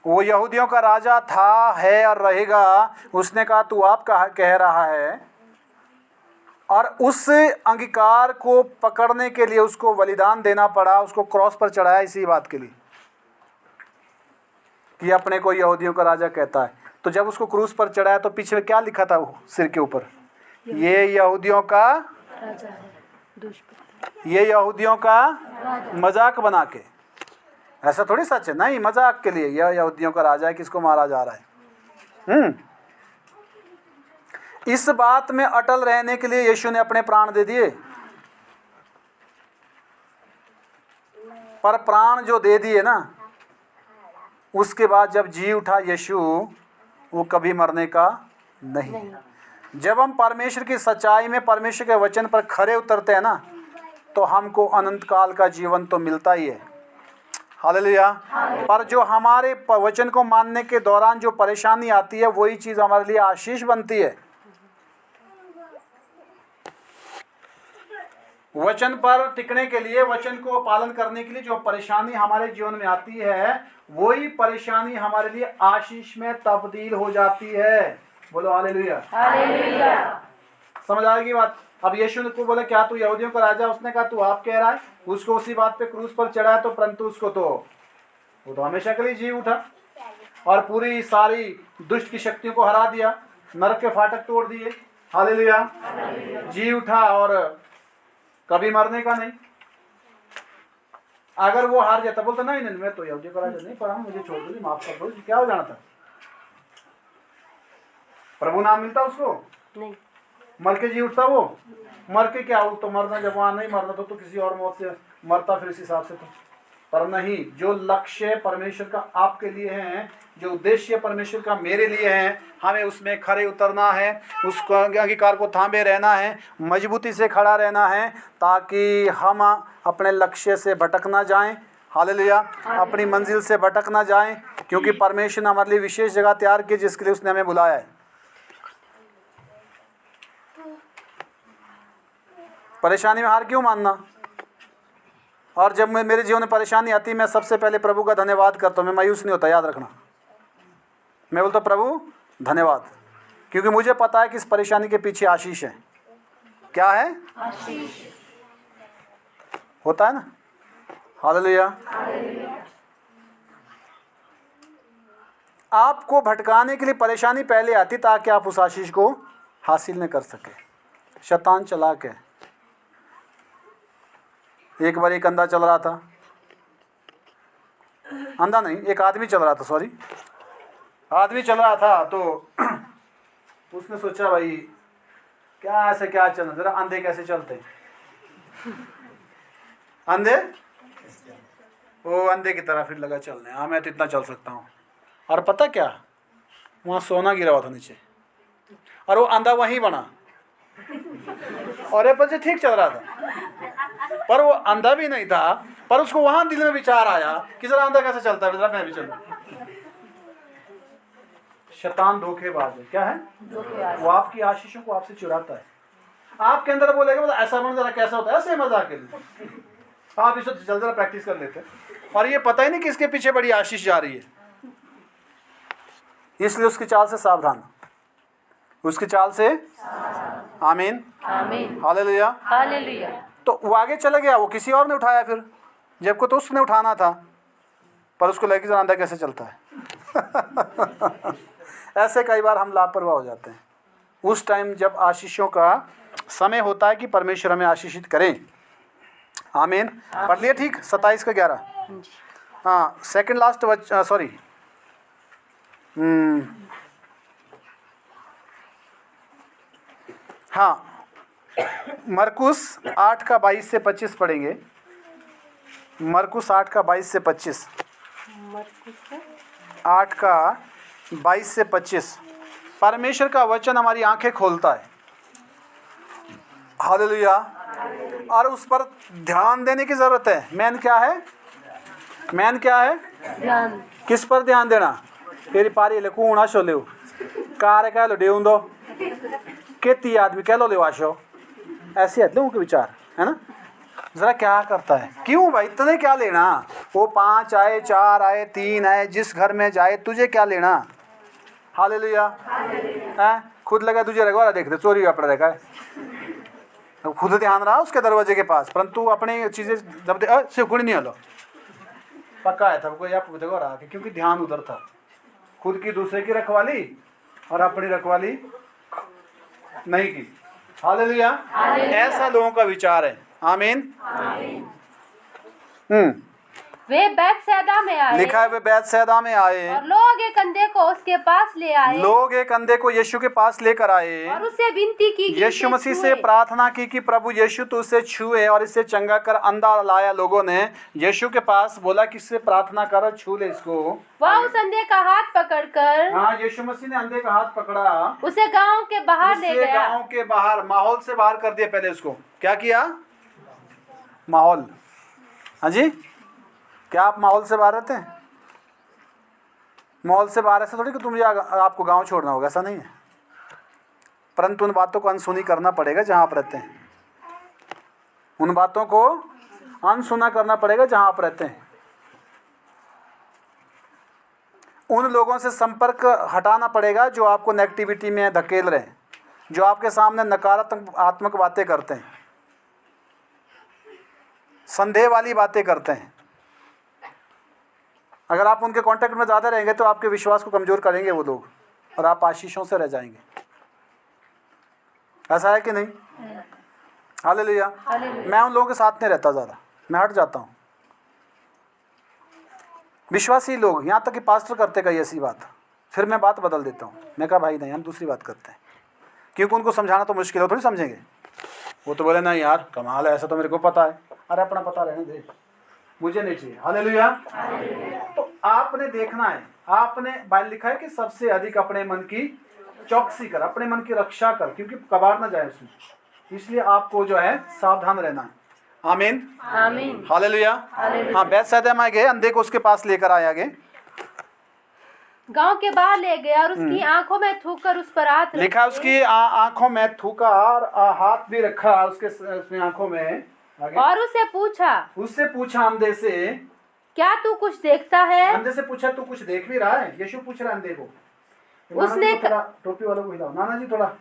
वो यहूदियों का राजा था, है और रहेगा। उसने कहा, तू आप कह रहा है। और उस अंगीकार को पकड़ने के लिए उसको बलिदान देना पड़ा, उसको क्रॉस पर चढ़ाया इसी बात के लिए कि अपने को यहूदियों का राजा कहता है। तो जब उसको क्रूस पर चढ़ाया तो पीछे क्या लिखा था वो सिर के ऊपर? ये यहूदियों का राजा है, ये यहूदियों का मजाक बना के। ऐसा थोड़ी सच है, नहीं, मजाक के लिए यह यहूदियों का राजा है, किसको मारा जा रहा है। इस बात में अटल रहने के लिए यीशु ने अपने प्राण दे दिए। पर प्राण जो दे दिए ना, उसके बाद जब जी उठा यीशु, वो कभी मरने का नहीं। जब हम परमेश्वर की सच्चाई में, परमेश्वर के वचन पर खरे उतरते हैं ना, तो हमको अनंत काल का जीवन तो मिलता ही है। हालेलुया। पर जो हमारे वचन को मानने के दौरान जो परेशानी आती है, वही चीज हमारे लिए आशीष बनती है। वचन पर टिकने के लिए, वचन को पालन करने के लिए जो परेशानी हमारे जीवन में आती है, वही परेशानी हमारे लिए आशीष में तब्दील हो जाती है। बोलो हालेलुया। हालेलुया। समझ आएगी बात? अब यीशु को बोले, क्या तू यहूदियों का राजा? उसने कहा, तू आप कह रहा है। उसको उसी बात पे क्रूस पर चढ़ाया, तो परंतु उसको तो वो तो हमेशा के लिए जी उठा और पूरी सारी दुष्ट की शक्तियों को हरा दिया, नरक के फाटक तोड़ दिए। हालेलुया। जी उठा और कभी मरने का नहीं। अगर वो हार जाता, बोलता नहीं नहीं, मैं तो यहूदियों का राजा नहीं, पर मुझे छोड़ दो, माफ कर दो, क्या हो जाना था? प्रभु नाम मिलता उसको? नहीं। मर के जी उठता वो? मर के क्या हो, तो मरना, जब वहां नहीं मरना तो किसी और मौत से मरता फिर इस हिसाब से तो। पर नहीं, जो लक्ष्य परमेश्वर का आपके लिए है, जो उद्देश्य परमेश्वर का मेरे लिए है, हमें उसमें खरे उतरना है, उसको अंगीकार को थामे रहना है, मजबूती से खड़ा रहना है, ताकि हम अपने लक्ष्य से भटक ना जाएं। हालेलुया। अपनी मंजिल से भटक ना जाएं, क्योंकि परमेश्वर ने हमारे लिए विशेष जगह तैयार की, जिसके लिए उसने हमें बुलाया है। परेशानी में हार क्यों मानना? और जब मेरे जीवन में परेशानी आती है, मैं सबसे पहले प्रभु का धन्यवाद करता हूँ। मैं मायूस नहीं होता, याद रखना। मैं बोलता, प्रभु धन्यवाद, क्योंकि मुझे पता है कि इस परेशानी के पीछे आशीष है। क्या है? आशीष। होता है ना। हालेलुया। आपको भटकाने के लिए परेशानी पहले आती ताकि आप उस आशीष को हासिल न कर सके। शैतान चालाक है। एक बार एक अंधा चल रहा था, अंधा नहीं, एक आदमी चल रहा था, सॉरी, आदमी चल रहा था, तो उसने सोचा भाई क्या ऐसे क्या चलना, जरा अंधे कैसे चलते हैं, अंधे, वो अंधे की तरह फिर लगा चलने, हाँ मैं तो इतना चल सकता हूँ। और पता क्या, वहाँ सोना गिरा हुआ था नीचे, और वो अंधा वहीं बना, और ये बच्चे ठीक चल रहा था, पर वो अंधा भी नहीं था, पर उसको वहां दिल में विचार आया कि जरा अंधा कैसे चलता है, जरा मैं भी चलूं। शैतान धोखेबाज है। क्या है? वो आपकी आशीषों को आपसे चुराता है। आपके अंदर बोलेगा मतलब ऐसा मन जरा कैसा होता है, ऐसे मजाक के लिए आप इसे जल्दी जरा प्रैक्टिस कर लेते हैं, और ये पता ही नहीं कि इसके पीछे बड़ी आशीष जा रही है। इसलिए उसकी चाल से सावधान, उसकी चाल से। आमीन, आमीन, हालेलुया, हालेलुया। तो वो आगे चला गया, वो किसी और ने उठाया, फिर जबको तो उसने उठाना था, पर उसको लेके जरा अंधा कैसे चलता है। ऐसे कई बार हम लापरवाह हो जाते हैं। उस टाइम जब आशीषों का समय होता है कि परमेश्वर हमें आशीषित करें। आमीन। पढ़ लिया ठीक? 27 का 11। हाँ, सेकंड लास्ट, सॉरी, हाँ, मरकुस 8 का 22 से 25 पढ़ेंगे। मरकुस 8 का 22 से 25। 8 का 22 से 25। परमेश्वर का वचन हमारी आंखें खोलता है। हालेलुया। और उस पर ध्यान देने की जरूरत है। मैन क्या है? मैन क्या है? ध्यान। किस पर ध्यान देना? तेरी पारी ले कूणा शो ले कार कह लो डेउं दो केती आदमी कह लो ले वाशो, ऐसे है लोगों के विचार, है ना। जरा क्या करता है, क्यों भाई इतने क्या लेना, वो 5 आए 4 आए 3 आए, जिस घर में जाए तुझे क्या लेना। हालेलुया। हैं, खुद लगा तुझे रखवा देख रहे चोरी अपना देखा है, खुद ध्यान रहा उसके दरवाजे के पास, परंतु अपनी चीजें जब सिर्फ गुण नहीं हलो पक्का है था कोई आपको देखो रहा, क्योंकि ध्यान उधर था। खुद की दूसरे की रखवाली और अपनी रखवाली नहीं की। हालेलुया। ऐसा लोगों का विचार है। आमीन। वे बैतसैदा में आए। लिखा है वे बैतसैदा में आए, और लोग एक अंधे को उसके पास ले आए। लोग एक अंधे को यीशु के पास लेकर आए और उससे विनती की कि यीशु इसे मसीह से छुए। प्रार्थना की कि प्रभु यीशु तो उसे छुए, और इसे चंगा कर। अंधा लाया लोगों ने यीशु के पास, बोला कि इससे प्रार्थना कर, छू ले इसको। वह उस अंधे का हाथ पकड़कर, हाँ, यीशु मसीह ने अंधे का हाथ पकड़ा, उसे गांव के बाहर ले उसे गया। गांव के बाहर, माहौल से बाहर कर दिया। पहले उसको क्या किया? माहौल। हाँ जी, क्या आप माहौल से बाहर रहते हैं? माहौल से बाहर ऐसा थोड़ी कि तुम आपको गांव छोड़ना होगा, ऐसा नहीं है। परंतु उन बातों को अनसुनी करना पड़ेगा जहां आप रहते हैं। उन बातों को अनसुना करना पड़ेगा जहां आप रहते हैं। उन लोगों से संपर्क हटाना पड़ेगा जो आपको नेगेटिविटी में धकेल रहे हैं, जो आपके सामने नकारात्मक बातें करते हैं, संदेह वाली बातें करते हैं। अगर आप उनके कांटेक्ट में ज़्यादा रहेंगे तो आपके विश्वास को कमज़ोर करेंगे वो लोग, और आप आशीषों से रह जाएंगे। ऐसा है कि नहीं? हालेलुया। मैं उन लोगों के साथ नहीं रहता ज़्यादा, मैं हट जाता हूँ। विश्वासी लोग, यहाँ तक कि पास्टर करते कई ऐसी बात, फिर मैं बात बदल देता हूँ। मैं कहा भाई नहीं, हम दूसरी बात करते हैं, क्योंकि उनको समझाना तो मुश्किल है, थोड़ी समझेंगे। वो तो बोले नहीं यार कमाल है, ऐसा तो मेरे को पता है। अरे अपना पता रहने दे, मुझे नहीं चाहिए। हालेलुया। तो आपने देखना है, आपने बाइबल लिखा है कि सबसे अधिक अपने मन की चौकसी कर, अपने मन की रक्षा कर, क्योंकि कबाड़ ना जाए उसमें। इसलिए आपको जो है सावधान रहना है। आमीन, आमीन, हालेलुया। हाँ, बैतसैदा में गए, अंधे को उसके पास लेकर आया गए, गांव के बाहर ले गया और उसकी आंखों में थूकर उस पर हाथ रखे। लिखा उसकी आंखों में थूका और हाथ भी रखा उसके आंखों में। आगे? और उससे पूछा अंधे से, क्या तू कुछ देखता है? अंधे से पूछा तू कुछ देख भी रहा है? यीशु पूछ रहा है अंधे को। उसने थोड़ा टोपी वालों को हिलाओ, नाना जी थोड़ा,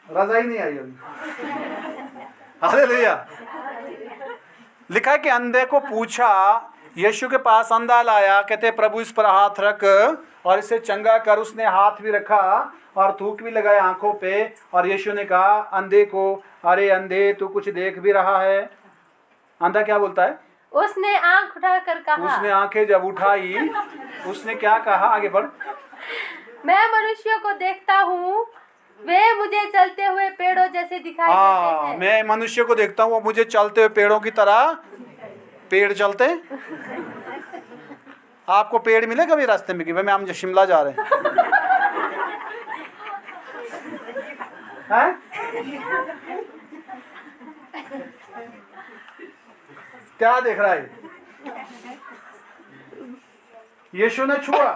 रजाई नहीं आई अभी। हालेलुया। लिखा है कि अंधे को पूछा यीशु के पास अंधा लाया, कहते प्रभु इस पर हाथ रख और इसे चंगा कर। उसने हाथ भी रखा और थूक भी लगाया आंखों पे, और यीशु ने कहा अंधे को, अरे अंधे तू कुछ देख भी रहा है? अंधा क्या बोलता है? उसने आंख उठाकर कहा, उसने आंखें जब उठाई, उसने क्या कहा? आगे बढ़। मैं मनुष्यों को देखता हूँ, वे मुझे चलते हुए पेड़ों जैसे दिखाई देते हैं। मैं मनुष्य को देखता हूँ, वो मुझे चलते हुए पेड़ों की तरह। पेड़ चलते हैं? आपको पेड़ मिले कभी रास्ते में कि भाई हम शिमला जा रहे हैं? क्या देख रहा है? यीशु ने छुआ,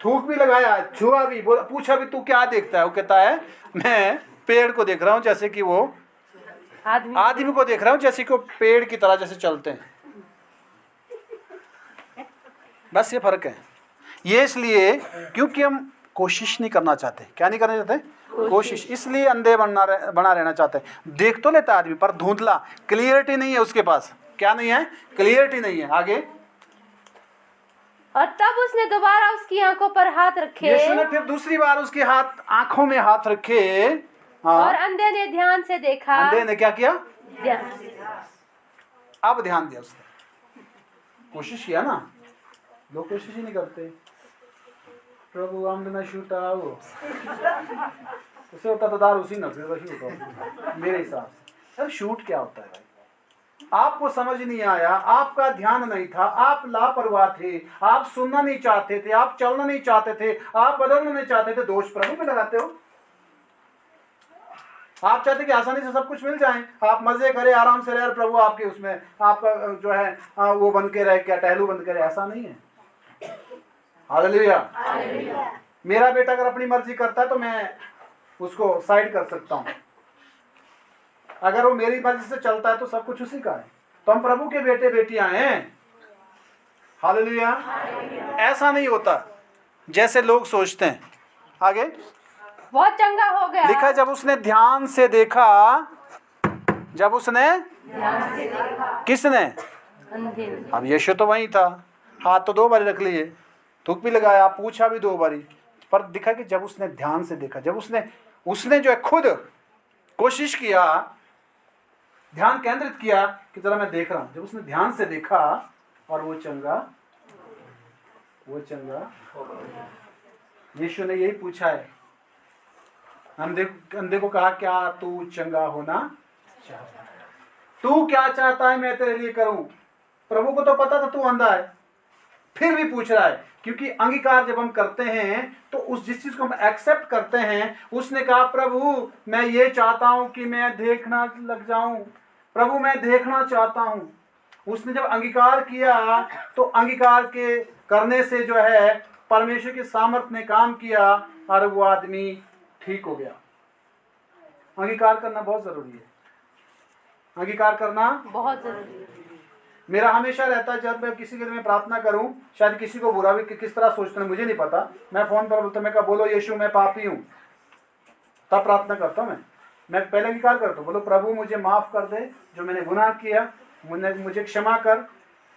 थूक भी लगाया, छुआ भी, पूछा भी तू क्या देखता है? वो कहता है मैं पेड़ को देख रहा हूँ, जैसे कि वो आदमी को देख रहा हूँ, जैसे कि वो पेड़ की तरह जैसे चलते हैं। बस ये फर्क है। ये इसलिए क्योंकि हम कोशिश नहीं करना चाहते। क्या नहीं करना चाहते? कोशिश। इसलिए अंधे बना रहना चाहते हैं। देख तो लेता आदमी पर धुंधला, क्लियरिटी नहीं है उसके पास। क्या नहीं है? क्लियरिटी नहीं है। आगे। और तब उसने दोबारा उसकी आंखों पर हाथ रखे। यीशु ने फिर दूसरी बार उसके आंखों में हाथ रखे। और अंधे ने ध्यान से देखा। अंधे ने क्या किया? ध्यान। अब ध्यान दिया उसने, कोशिश किया ना। लोग कोशिश ही नहीं करते। प्रभु आमदना शूट आओ उसे होता तो दार उसी न शूट हो मेरे हिसाब से। सर शूट क्या होता है भाई? आपको समझ नहीं आया, आपका ध्यान नहीं था, आप लापरवाह थे, आप सुनना नहीं चाहते थे, आप चलना नहीं चाहते थे, आप बदलना नहीं चाहते थे, दोष प्रभु पे लगाते हो। आप चाहते कि आसानी से सब कुछ मिल जाए, आप मजे करें, आराम से रहे, प्रभु आपके उसमें आपका जो है वो बन के रहे, क्या टहलू बन के रहे। ऐसा नहीं है। हालेलुया। मेरा बेटा अगर अपनी मर्जी करता है तो मैं उसको साइड कर सकता हूं। अगर वो मेरी मर्जी से चलता है तो सब कुछ उसी का है। तो हम प्रभु के बेटे बेटियां हैं। हालेलुया। ऐसा नहीं होता जैसे लोग सोचते हैं। आगे। वो चंगा हो गया। लिखा जब उसने ध्यान से देखा। जब उसने किसने? अब यीशु तो वही था। हाथ तो 2 बारी रख लिए, थूक भी लगाया, पूछा भी 2 बारी, पर दिखा कि जब उसने ध्यान से देखा, जब उसने जो है खुद कोशिश किया, ध्यान केंद्रित किया कि जरा मैं देख रहा हूं, जब उसने ध्यान से देखा और वो चंगा यीशु ने यही पूछा है। अंधे को कहा क्या तू चंगा होना चाहता है? तू क्या चाहता है मैं तेरे लिए करूं? प्रभु को तो पता था तू अंधा है, फिर भी पूछ रहा है। क्योंकि अंगीकार जब हम करते हैं तो उस जिस चीज को हम एक्सेप्ट करते हैं, उसने कहा प्रभु मैं ये चाहता हूं कि मैं देखना लग जाऊं, प्रभु मैं देखना चाहता हूं। उसने जब अंगीकार किया तो अंगीकार के करने से जो है परमेश्वर के सामर्थ्य ने काम किया और वो आदमी ठीक हो गया। अंगीकार करना बहुत जरूरी है। अंगीकार करना बहुत जरूरी है। मेरा हमेशा रहता है जब मैं किसी के लिए मैं प्रार्थना करूं, शायद किसी को बुरा भी किस तरह सोचते हैं मुझे नहीं पता, मैं फोन पर बोलता, मैं कहा बोलो यीशु मैं पापी हूं, तब प्रार्थना करता हूं। मैं पहले अंगीकार करता हूं, बोलो प्रभु मुझे माफ कर दे, जो मैंने गुनाह किया मुझे क्षमा कर।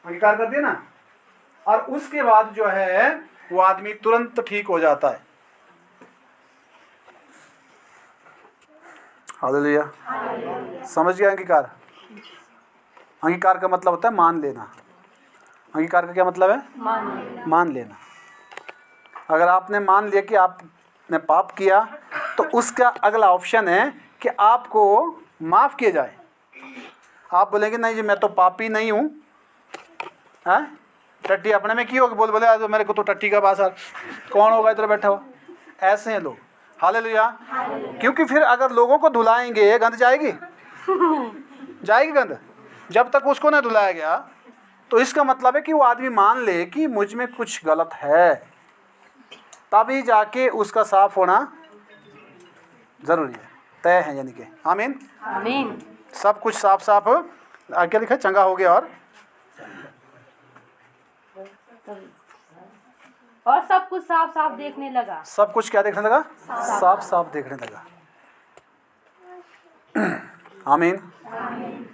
अंगीकार कर दिया ना, और उसके बाद जो है वो आदमी तुरंत ठीक हो जाता है। हालेलुया। समझ गया अंगीकार? अंगीकार का मतलब होता है मान लेना। अंगीकार का क्या मतलब है? मान लेना। अगर आपने मान लिया कि आपने पाप किया तो उसका अगला ऑप्शन है कि आपको माफ किया जाए। आप बोलेंगे नहीं जी मैं तो पापी नहीं हूं, टट्टी अपने में की होगी, बोले तो मेरे को तो टट्टी का बाजार कौन होगा इधर बैठा हुआ। ऐसे हैं लोग। हालेलुया। क्योंकि फिर अगर लोगों को धुलाएंगे गंद जाएगी गंद, जब तक उसको ना धुलाया गया। तो इसका मतलब है कि वो आदमी मान ले कि मुझ में कुछ गलत है, तभी जाके उसका साफ होना जरूरी है, तय है। यानी कि आमीन। आमीन। सब कुछ साफ साफ आगे लिखा चंगा हो गया और सब कुछ साफ साफ देखने लगा। सब कुछ क्या देखने लगा? साफ साफ देखने लगा। आमीन।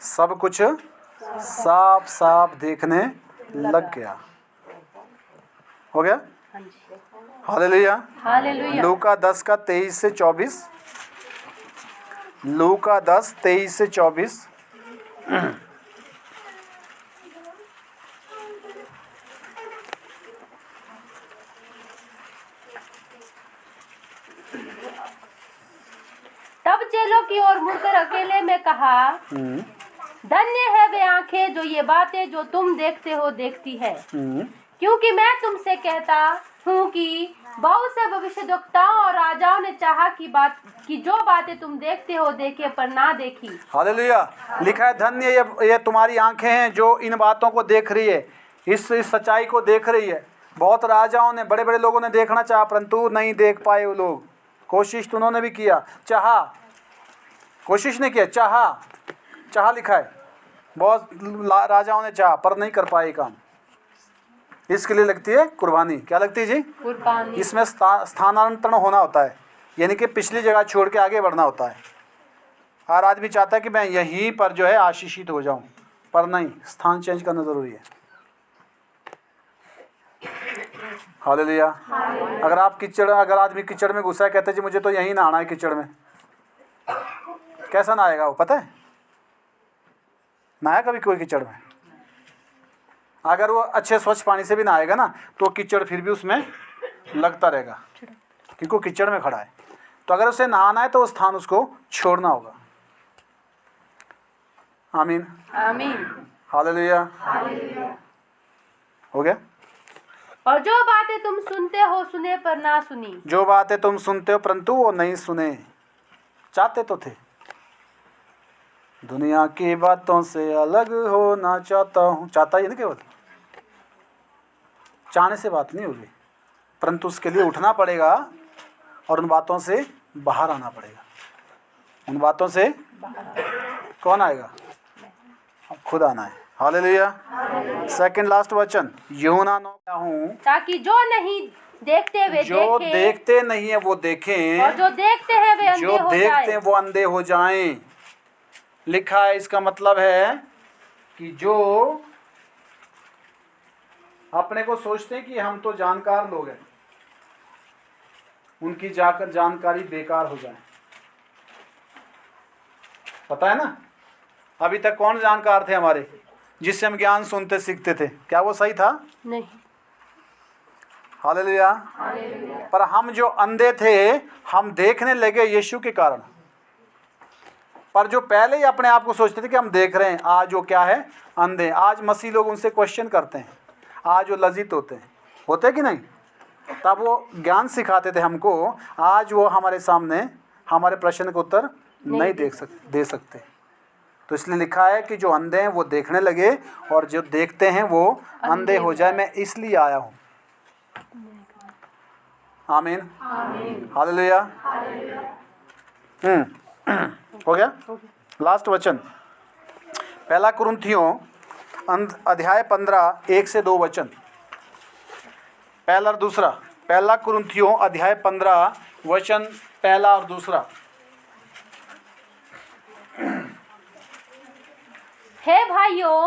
सब कुछ साफ साफ देखने लग गया। हो गया? हाँ जी। हालेलुया। हालेलुया। लूका 10 का 23 से 24। लूका 10 23 से 24। तब चेलों की ओर मुड़कर अकेले में कहा, धन्य है वे आंखें जो ये बातें जो तुम देखते हो देखती है, क्योंकि मैं तुमसे कहता हूँ कि बहुत से भविष्यद्वक्ताओं और राजाओं ने चाहा कि जो बातें तुम देखते हो देखे पर ना देखी। हालेलुया। लिखा है धन्य ये तुम्हारी आंखें हैं जो इन बातों को देख रही है, इस सच्चाई को देख रही है। बहुत राजाओं ने, बड़े बड़े लोगों ने देखना चाहा परंतु नहीं देख पाए वो लोग। कोशिश तो उन्होंने भी किया, चाहा, कोशिश नहीं किया, चाहा, चाहा लिखा है। बहुत राजाओं ने चाहा पर नहीं कर पाए काम। इसके लिए लगती है कुर्बानी। क्या लगती है जी? कुर्बानी। इसमें स्थानांतरण होना होता है, यानी कि पिछली जगह छोड़ के आगे बढ़ना होता है। हर आदमी चाहता है कि मैं यहीं पर जो है आशीषित हो जाऊं, पर नहीं, स्थान चेंज करना जरूरी है। हालेलुया। अगर आदमी कीचड़ में घुसा है, कहते जी मुझे तो यहीं नहाना है कीचड़ में, कैसा नहाएगा वो? पता है नहाया कभी कोई कीचड़ में? अगर वो अच्छे स्वच्छ पानी से भी नहाएगा ना तो कीचड़ फिर भी उसमें लगता रहेगा, क्योंकि वो कीचड़ में खड़ा है। तो अगर उसे नहाना है तो वो स्थान उसको छोड़ना होगा। आमीन आमीन। हालेलुया। हो गया? और जो बातें तुम सुनते हो सुने पर ना सुनी। जो बातें तुम सुनते हो परंतु वो नहीं सुने। चाहते तो थे, दुनिया की बातों से अलग होना चाहता हूँ, चाहता ही ना, केवल चाहने से बात नहीं होगी, परंतु उसके लिए उठना पड़ेगा और उन बातों से बाहर आना पड़ेगा। उन बातों से कौन आएगा? अब खुद आना है। हालेलुया। सेकंड लास्ट वचन यूहन्ना 9 हूँ, ताकि जो नहीं देखते वे जो देखें, देखते नहीं है वो देखें, और जो देखते हैं वे अंधे जो हो देखते हैं जाएं। वो अंधे हो जाएं। लिखा है, इसका मतलब है कि जो अपने को सोचते हैं कि हम तो जानकार लोग हैं, उनकी जाकर जानकारी बेकार हो जाए। पता है ना, अभी तक कौन जानकार थे हमारे, जिससे हम ज्ञान सुनते सीखते थे? क्या वो सही था? नहीं। हालेलुया। पर हम जो अंधे थे, हम देखने लगे यीशु के कारण। पर जो पहले ही अपने आप को सोचते थे कि हम देख रहे हैं, आज वो क्या है? अंधे। आज मसीह लोग उनसे क्वेश्चन करते हैं, आज वो लज्जित होते कि नहीं? तब वो ज्ञान सिखाते थे हमको, आज वो हमारे सामने हमारे प्रश्न का उत्तर नहीं दे सकते। तो इसलिए लिखा है कि जो अंधे हैं वो देखने लगे और जो देखते हैं वो अंधे हो जाए। मैं इसलिए आया हूँ। आमीन हालेलुया। हो गया? लास्ट वचन पहला कुरिन्थियों अध्याय 15 1 से 2 वचन। पहला और दूसरा, पहला कुरिन्थियों अध्याय 15 वचन पहला और दूसरा। हे भाइयों,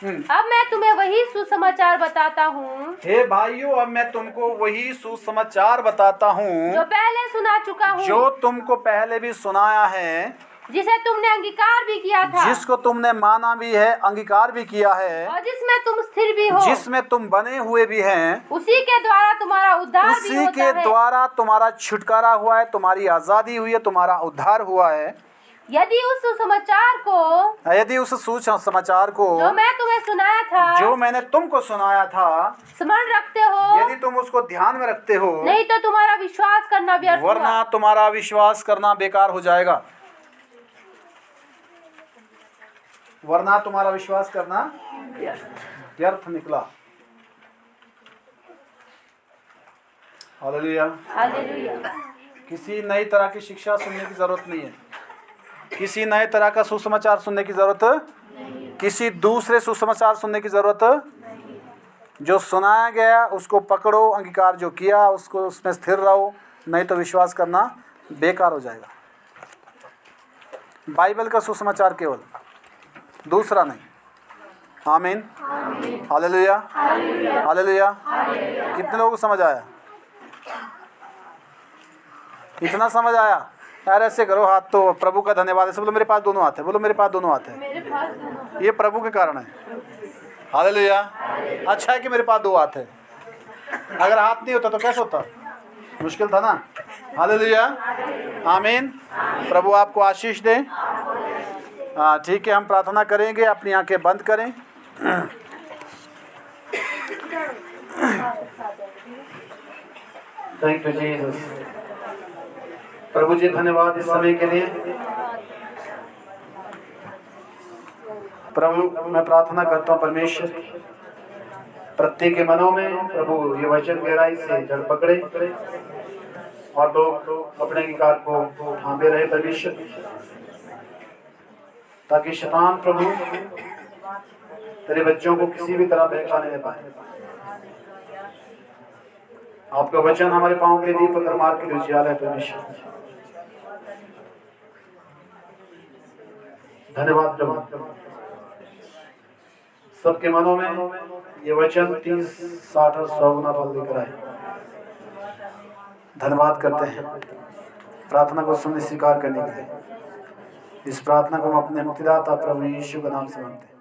अब मैं तुम्हें वही सुसमाचार बताता हूँ, हे भाइयों, अब मैं तुमको वही सुसमाचार बताता हूँ जो पहले सुना चुका हूँ, जो तुमको पहले भी सुनाया है, जिसे तुमने अंगीकार भी किया था, जिसको तुमने माना भी है, अंगीकार भी किया है, और जिसमें तुम स्थिर भी हो, जिसमें तुम बने हुए भी हैं, उसी के द्वारा तुम्हारा उद्धार भी उसी होता के है। द्वारा तुम्हारा छुटकारा हुआ है, तुम्हारी आजादी हुई है, तुम्हारा उद्धार हुआ है। यदि उस सुसमाचार को जो मैं तुम्हें सुनाया था, जो मैंने तुमको सुनाया था, स्मरण रखते हो, यदि तुम उसको ध्यान में रखते हो, नहीं तो तुम्हारा विश्वास करना व्यर्थ हुआ। वरना तुम्हारा विश्वास करना बेकार हो जाएगा। वरना तुम्हारा विश्वास करना व्यर्थ निकला। हालेलुया। हालेलुया। किसी नई तरह की शिक्षा सुनने की जरूरत नहीं है, किसी नए तरह का सुसमाचार सुनने की जरूरत नहीं, किसी दूसरे सुसमाचार सुनने की जरूरत नहीं। जो सुनाया गया उसको पकड़ो, अंगीकार जो किया उसको, उसमें स्थिर रहो, नहीं तो विश्वास करना बेकार हो जाएगा। बाइबल का सुसमाचार केवल, दूसरा नहीं। आमीन, हालेलुया, हालेलुया। कितने लोगों को समझ आया? इतना समझ आया? यार ऐसे करो, हाथ तो प्रभु का धन्यवाद है। बोलो मेरे पास दोनों हाथ है, बोलो मेरे पास दोनों हाथ है। मेरे पास दोनों। ये प्रभु के कारण है। हालेलुया। अच्छा है कि मेरे पास दो हाथ है, अगर हाथ नहीं होता तो कैसे होता? मुश्किल था ना। हालेलुया, आमीन। प्रभु आपको आशीष दे। हाँ ठीक है, हम प्रार्थना करेंगे, अपनी आंखें बंद करें। Thank you Jesus. प्रभु जी धन्यवाद इस समय के लिए। प्रभु मैं प्रार्थना करता हूँ परमेश्वर, प्रत्येक के मनों में प्रभु ये वचन गहराई से जड़ पकड़े और लोग अपने अंगीकार को थामे रहे परमेश्वर, ताकि शैतान प्रभु तेरे बच्चों को किसी भी तरह बहकाने नहीं पाए। आपका वचन हमारे पांव के लिए दीपक और मार्ग के लिए उजियाला है परमेश्वर। धन्यवाद प्रभु, सबके मनों में ये वचन 30, 60 और 100 गुना फल लेकर आए। धन्यवाद करते हैं प्रार्थना को सुनने स्वीकार करने के लिए। इस प्रार्थना को हम अपने मुक्तिदाता प्रभु यीशु के नाम से मांगते हैं।